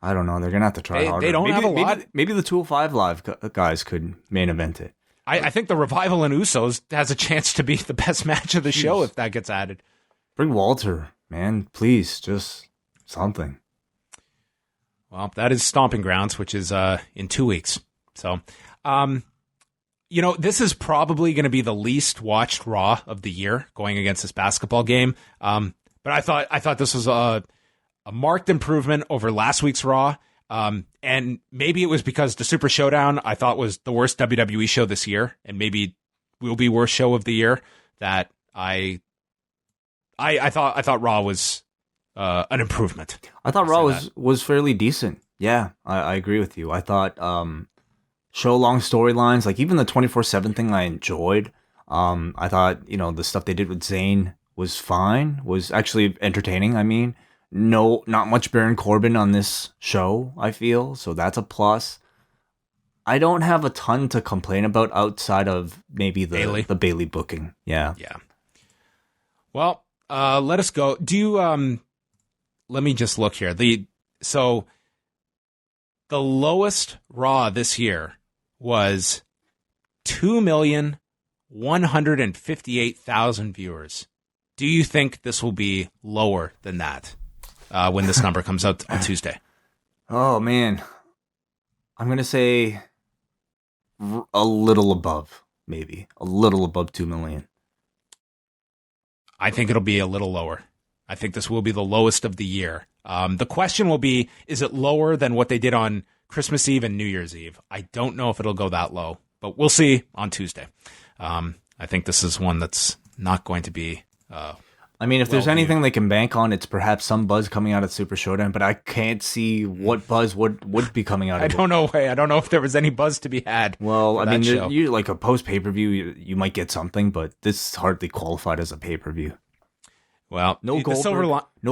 know. They're going to have to try harder. They don't have a lot. Maybe the 205 Live guys could main event it. I think the Revival and Usos has a chance to be the best match of the show if that gets added. Bring Walter, man. Please, just something. Well, that is Stomping Grounds, which is in 2 weeks. So, this is probably going to be the least watched Raw of the year going against this basketball game. But I thought this was a marked improvement over last week's Raw. And maybe it was because the Super Showdown I thought was the worst WWE show this year, and maybe will be worst show of the year. That I thought Raw was an improvement. I thought Raw was fairly decent. Yeah, I agree with you. I thought show long storylines, like even the 24/7 thing, I enjoyed. I thought the stuff they did with Zayn was fine. Was actually entertaining. I mean, not much Baron Corbin on this show, I feel, so that's a plus. I don't have a ton to complain about outside of maybe the Bayley booking. Yeah. Well, let us go. Do you let me just look here. The lowest Raw this year was 2,158,000 viewers. Do you think this will be lower than that when this number comes out on Tuesday? Oh man, I'm gonna say a little above, maybe a little above 2 million. I think it'll be a little lower. I think this will be the lowest of the year. The question will be, is it lower than what they did on Christmas Eve and New Year's Eve? I don't know if it'll go that low, but we'll see on Tuesday. I think this is one that's not going to be... if there's anything they can bank on, it's perhaps some buzz coming out of Super Showdown, but I can't see what buzz would be coming out of it. I don't know if there was any buzz to be had. Well, you like a post pay-per-view, you might get something, but this is hardly qualified as a pay-per-view. Well, no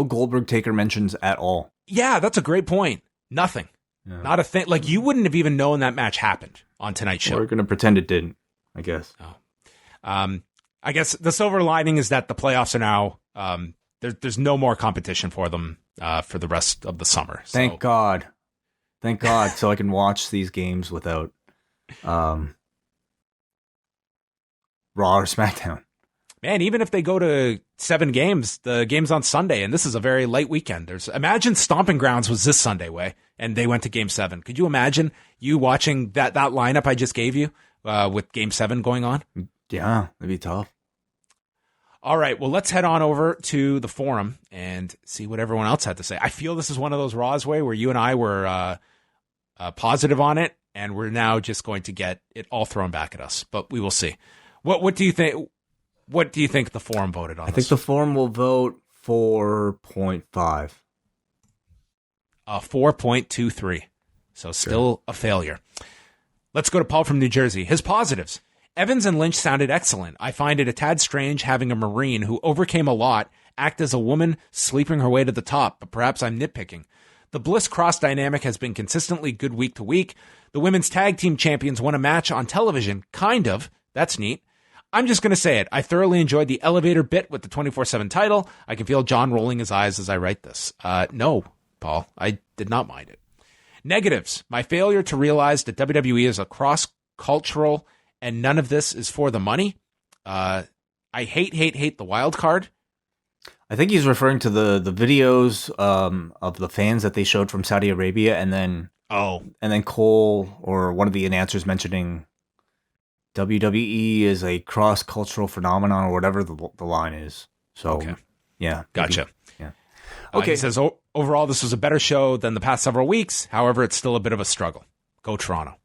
Goldberg Taker mentions at all. Yeah, that's a great point. Nothing. Yeah. Not a thing. Like, you wouldn't have even known that match happened on tonight's show. We're going to pretend it didn't, I guess. Oh. I guess the silver lining is that the playoffs are now, there's no more competition for them for the rest of the summer. Thank God. Thank God. So I can watch these games without Raw or SmackDown. Man, even if they go to 7 games, the game's on Sunday, and this is a very light weekend. Imagine Stomping Grounds was this Sunday, Way, and they went to Game 7. Could you imagine you watching that lineup I just gave you with Game 7 going on? Yeah, that'd be tough. All right, well, let's head on over to the forum and see what everyone else had to say. I feel this is one of those Raws, Way, where you and I were positive on it, and we're now just going to get it all thrown back at us, but we will see. What do you think? What do you think the forum voted on? I think the forum will vote 4.5. 4.23. So still a failure. Let's go to Paul from New Jersey. His positives. Evans and Lynch sounded excellent. I find it a tad strange having a Marine who overcame a lot act as a woman sleeping her way to the top, but perhaps I'm nitpicking. The Bliss Cross dynamic has been consistently good week to week. The women's tag team champions won a match on television. Kind of. That's neat. I'm just going to say it. I thoroughly enjoyed the elevator bit with the 24/7 title. I can feel John rolling his eyes as I write this. No, Paul, I did not mind it. Negatives. My failure to realize that WWE is a cross-cultural and none of this is for the money. I hate the wild card. I think he's referring to the videos of the fans that they showed from Saudi Arabia, and then Cole or one of the announcers mentioning WWE is a cross-cultural phenomenon or whatever the line is. So, yeah. Gotcha. Yeah. Okay. He says, overall, this was a better show than the past several weeks. However, it's still a bit of a struggle. Go Toronto.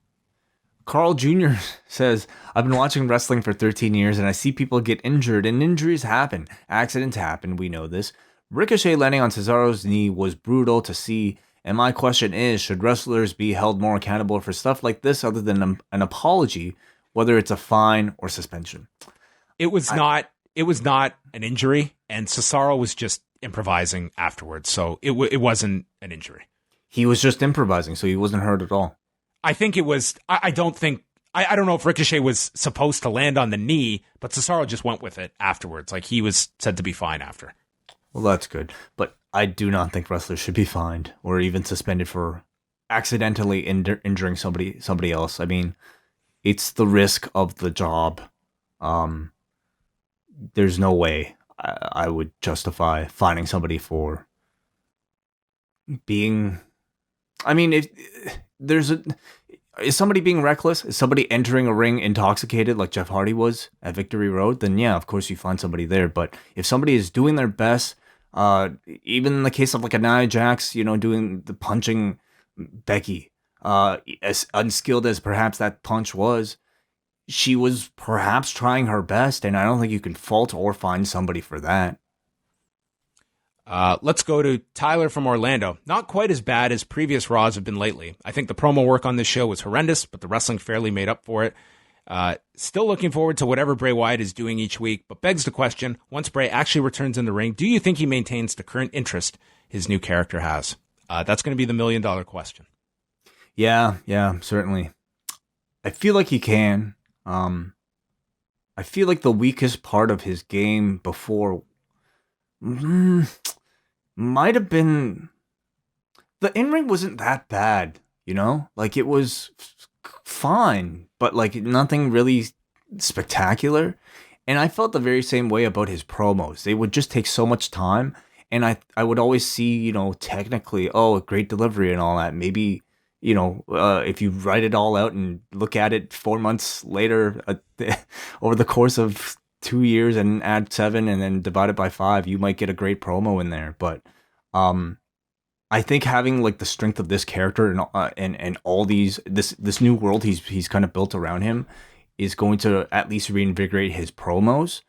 Carl Jr. says, I've been watching wrestling for 13 years and I see people get injured and injuries happen. Accidents happen. We know this. Ricochet landing on Cesaro's knee was brutal to see. And my question is, should wrestlers be held more accountable for stuff like this other than an apology, whether it's a fine or suspension? It was not an injury, and Cesaro was just improvising afterwards, so it wasn't an injury. He was just improvising, so he wasn't hurt at all. I think it was. I don't know if Ricochet was supposed to land on the knee, but Cesaro just went with it afterwards. Like, he was said to be fine after. Well, that's good, but I do not think wrestlers should be fined or even suspended for accidentally injuring somebody else. I mean, it's the risk of the job. There's no way I would justify fining somebody for being. I mean, is somebody being reckless? Is somebody entering a ring intoxicated like Jeff Hardy was at Victory Road? Then yeah, of course you find somebody there. But if somebody is doing their best, even in the case of like a Nia Jax, doing the punching Becky, as unskilled as perhaps that punch was, she was perhaps trying her best, and I don't think you can fault or fine somebody for that. Let's go to Tyler from Orlando. Not quite as bad as previous Raws have been lately. I think the promo work on this show was horrendous, but the wrestling fairly made up for it. Still looking forward to whatever Bray Wyatt is doing each week, but begs the question, once Bray actually returns in the ring, do you think he maintains the current interest his new character has? That's going to be the $1 million question. Yeah, certainly. I feel like he can. I feel like the weakest part of his game before might have been the in-ring wasn't that bad, like it was fine, but like nothing really spectacular. And I felt the very same way about his promos. They would just take so much time, and I would always see, technically, a great delivery and all that. Maybe, if you write it all out and look at it 4 months later over the course of 2 years and add 7 and then divide it by 5, you might get a great promo in there. But I think having like the strength of this character and all this new world he's kind of built around him is going to at least reinvigorate his promos.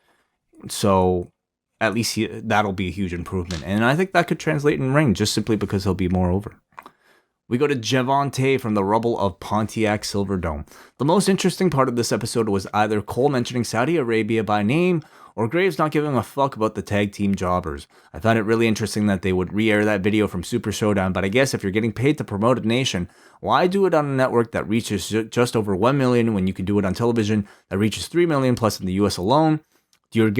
So at least that'll be a huge improvement, and I think that could translate in ring just simply because he'll be more over. We go to Javante from the rubble of Pontiac Silverdome. The most interesting part of this episode was either Cole mentioning Saudi Arabia by name or Graves not giving a fuck about the tag team jobbers. I found it really interesting that they would re-air that video from Super Showdown, but I guess if you're getting paid to promote a nation, why do it on a network that reaches just over 1 million when you can do it on television that reaches 3 million plus in the US alone? Do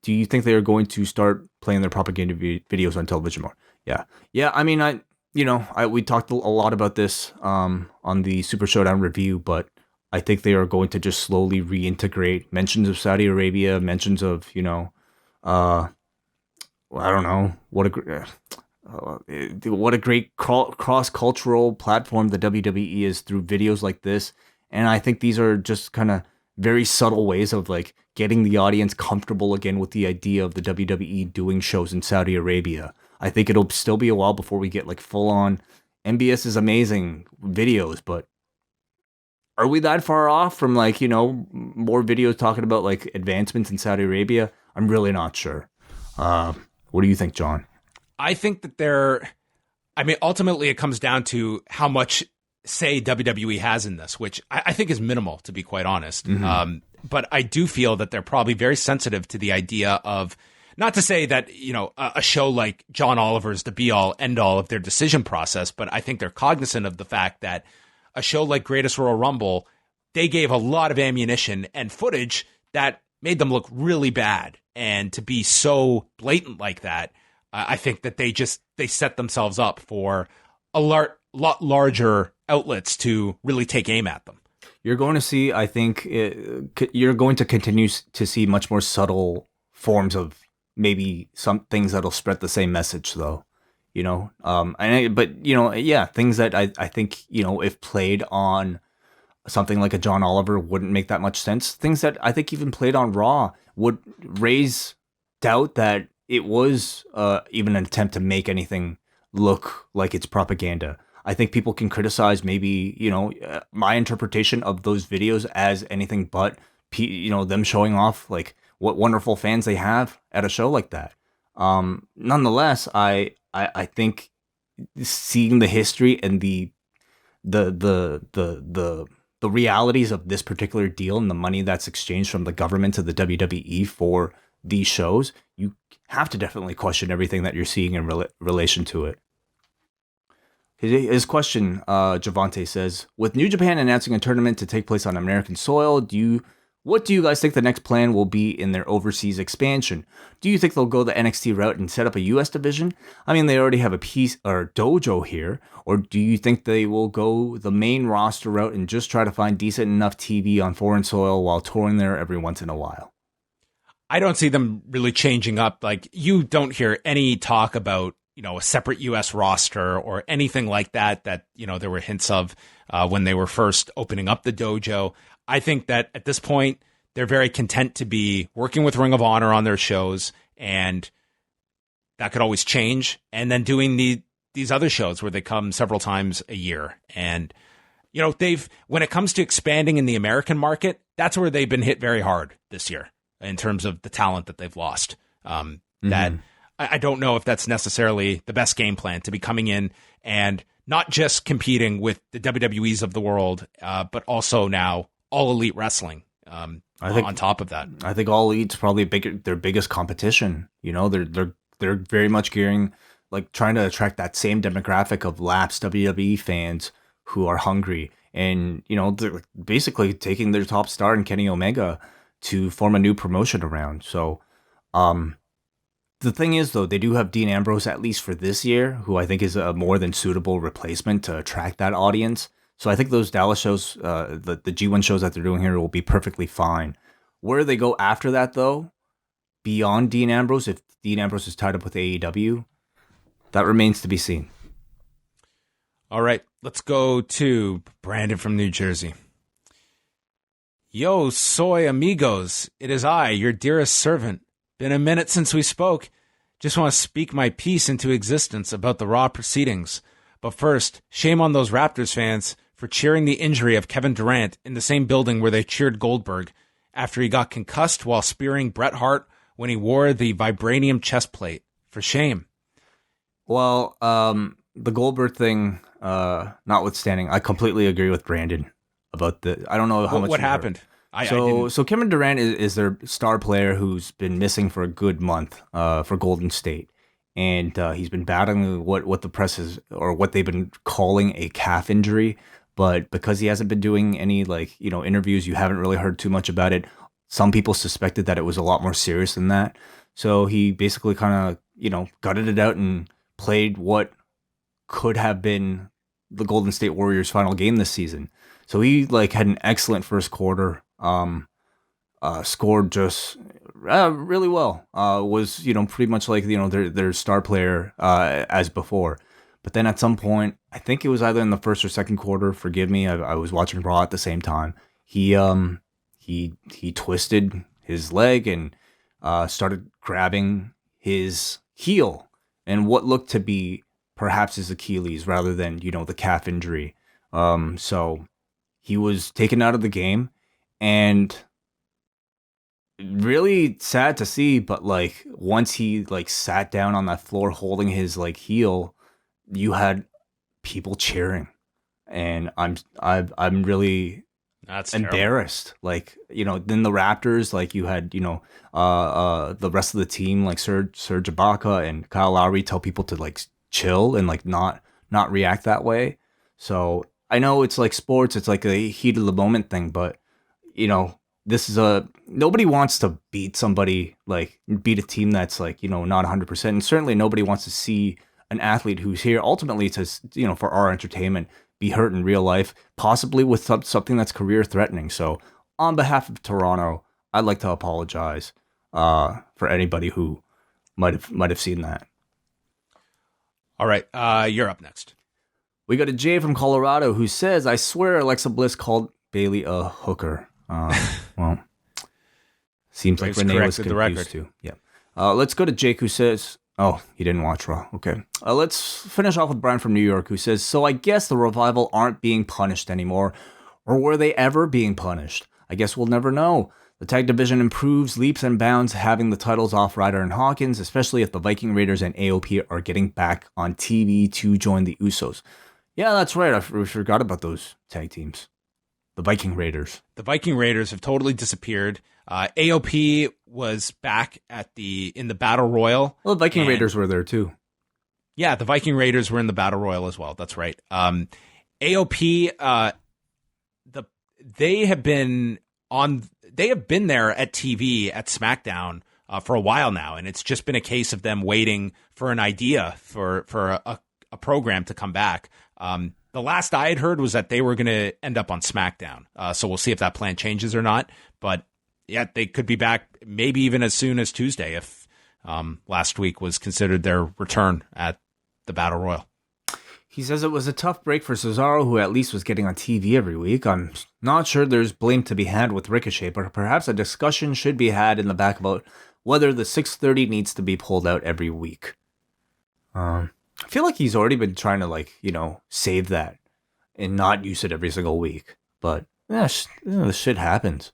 you think they are going to start playing their propaganda videos on television more? Yeah. I mean, we talked a lot about this on the Super Showdown review, but I think they are going to just slowly reintegrate mentions of Saudi Arabia, mentions of I don't know what a great cross-cultural platform the WWE is through videos like this, and I think these are just kind of very subtle ways of like getting the audience comfortable again with the idea of the WWE doing shows in Saudi Arabia. I think it'll still be a while before we get like full on MBS is amazing videos, but are we that far off from like, more videos talking about like advancements in Saudi Arabia? I'm really not sure. What do you think, John? I think that ultimately it comes down to how much say WWE has in this, which I think is minimal, to be quite honest. Mm-hmm. But I do feel that they're probably very sensitive to the idea of, not to say that, a show like John Oliver's the be-all, end-all of their decision process, but I think they're cognizant of the fact that a show like Greatest Royal Rumble, they gave a lot of ammunition and footage that made them look really bad. And to be so blatant like that, I think that they set themselves up for a lot larger outlets to really take aim at them. You're going to see, I think, you're going to continue to see much more subtle forms of maybe some things that'll spread the same message, though. Things that I think, if played on something like a John Oliver wouldn't make that much sense. Things that I think even played on Raw would raise doubt that it was even an attempt to make anything look like it's propaganda. I think people can criticize maybe, my interpretation of those videos as anything but, them showing off like what wonderful fans they have at a show like that. Nonetheless, I think seeing the history and the realities of this particular deal and the money that's exchanged from the government to the WWE for these shows, you have to definitely question everything that you're seeing in relation to it. His question, Javante says, with New Japan announcing a tournament to take place on American soil, what do you guys think the next plan will be in their overseas expansion? Do you think they'll go the NXT route and set up a US division? I mean, they already have a piece or dojo here. Or do you think they will go the main roster route and just try to find decent enough TV on foreign soil while touring there every once in a while? I don't see them really changing up. Like, you don't hear any talk about, a separate US roster or anything like that, there were hints of when they were first opening up the dojo. I think that at this point, they're very content to be working with Ring of Honor on their shows, and that could always change. And then doing these other shows where they come several times a year. And, when it comes to expanding in the American market, that's where they've been hit very hard this year in terms of the talent that they've lost. That I don't know if that's necessarily the best game plan, to be coming in and not just competing with the WWEs of the world, but also now All Elite Wrestling on top of that. I think All Elite's probably their biggest competition. They're very much trying to attract that same demographic of lapsed WWE fans who are hungry, and they're basically taking their top star in Kenny Omega to form a new promotion around. So, the thing is, though, they do have Dean Ambrose, at least for this year, who I think is a more than suitable replacement to attract that audience. So I think those Dallas shows, the G1 shows that they're doing here, will be perfectly fine. Where they go after that, though, beyond Dean Ambrose, if Dean Ambrose is tied up with AEW, that remains to be seen. All right, let's go to Brandon from New Jersey. Yo, soy amigos, it is I, your dearest servant. Been a minute since we spoke. Just want to speak my piece into existence about the Raw proceedings. But first, shame on those Raptors fans for cheering the injury of Kevin Durant in the same building where they cheered Goldberg after he got concussed while spearing Bret Hart when he wore the vibranium chest plate. For shame. Well, the Goldberg thing notwithstanding, I completely agree with Brandon about the. I don't know how much. What happened? So Kevin Durant is their star player who's been missing for a good month for Golden State. And he's been battling what the press is, or what they've been calling a calf injury. But because he hasn't been doing any interviews, you haven't really heard too much about it. Some people suspected that it was a lot more serious than that. So he basically kind of, gutted it out and played what could have been the Golden State Warriors' final game this season. So he had an excellent first quarter. Scored just really well. Was pretty much like their star player as before. But then at some point, I think it was either in the first or second quarter. Forgive me, I was watching Raw at the same time. He twisted his leg and started grabbing his heel and what looked to be perhaps his Achilles rather than the calf injury. So he was taken out of the game, and really sad to see, but once he sat down on that floor holding his heel, you had people cheering, and I'm really embarrassed. Then the Raptors, you had the rest of the team, Serge Ibaka and Kyle Lowry, tell people to chill and not react that way. So I know it's sports, it's a heat of the moment thing, but this is nobody wants to beat somebody, beat a team that's not 100%. And certainly nobody wants to see an athlete who's here ultimately to, for our entertainment, be hurt in real life, possibly with something that's career threatening. So on behalf of Toronto, I'd like to apologize for anybody who might have seen that. All right. You're up next. We got a Jay from Colorado who says, I swear Alexa Bliss called Bayley a hooker. Well, seems like Renee was confused too. Yeah. Let's go to Jake, who says, oh, he didn't watch Raw. Okay. Let's finish off with Brian from New York, who says, so I guess the Revival aren't being punished anymore. Or were they ever being punished? I guess we'll never know. The tag division improves leaps and bounds, having the titles off Ryder and Hawkins, especially if the Viking Raiders and AOP are getting back on TV to join the Usos. Yeah, that's right. We forgot about those tag teams. The Viking Raiders. The Viking Raiders have totally disappeared. AOP was back in the Battle Royal. Well, the Viking Raiders were there too. Yeah, the Viking Raiders were in the Battle Royal as well. That's right. AOP, they have been there at TV at SmackDown for a while now, and it's just been a case of them waiting for an idea for a program to come back. The last I had heard was that they were going to end up on SmackDown. So we'll see if that plan changes or not. But yeah, they could be back maybe even as soon as Tuesday if last week was considered their return at the Battle Royal. He says it was a tough break for Cesaro, who at least was getting on TV every week. I'm not sure there's blame to be had with Ricochet, but perhaps a discussion should be had in the back about whether the 6:30 needs to be pulled out every week. I feel like he's already been trying to save that and not use it every single week. But yeah, this shit happens.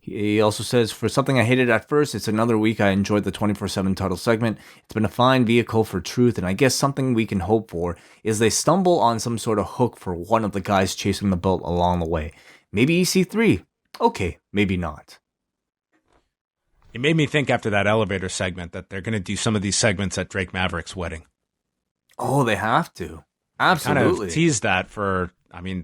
He also says, for something I hated at first, it's another week I enjoyed the 24/7 title segment. It's been a fine vehicle for truth, and I guess something we can hope for is they stumble on some sort of hook for one of the guys chasing the belt along the way. Maybe EC3. Okay, maybe not. It made me think after that elevator segment that they're going to do some of these segments at Drake Maverick's wedding. Oh, they have to. Absolutely. Kind of teased that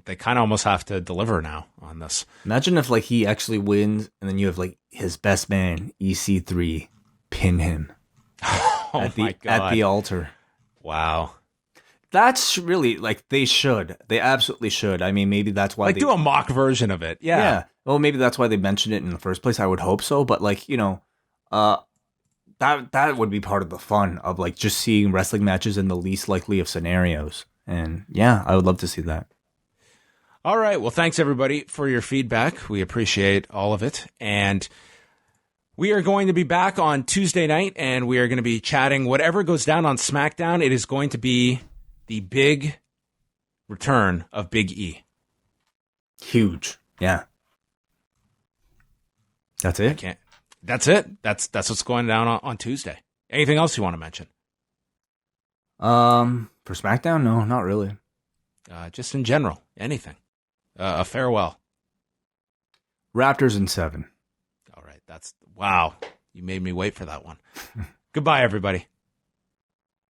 they kind of almost have to deliver now on this. Imagine if he actually wins and then you have his best man, EC3, pin him at the altar. Wow. That's really they should. They absolutely should. I mean, maybe that's why they do a mock version of it. Yeah. Yeah. Well, maybe that's why they mentioned it in the first place. I would hope so. But that would be part of the fun of just seeing wrestling matches in the least likely of scenarios. And yeah, I would love to see that. All right. Well, thanks everybody for your feedback. We appreciate all of it. And we are going to be back on Tuesday night, and we are going to be chatting whatever goes down on SmackDown. It is going to be the big return of Big E. Huge. Yeah. That's it? That's it. That's what's going down on Tuesday. Anything else you want to mention? For SmackDown? No, not really. Just in general, anything. A farewell. Raptors in 7. All right. Wow. You made me wait for that one. Goodbye, everybody.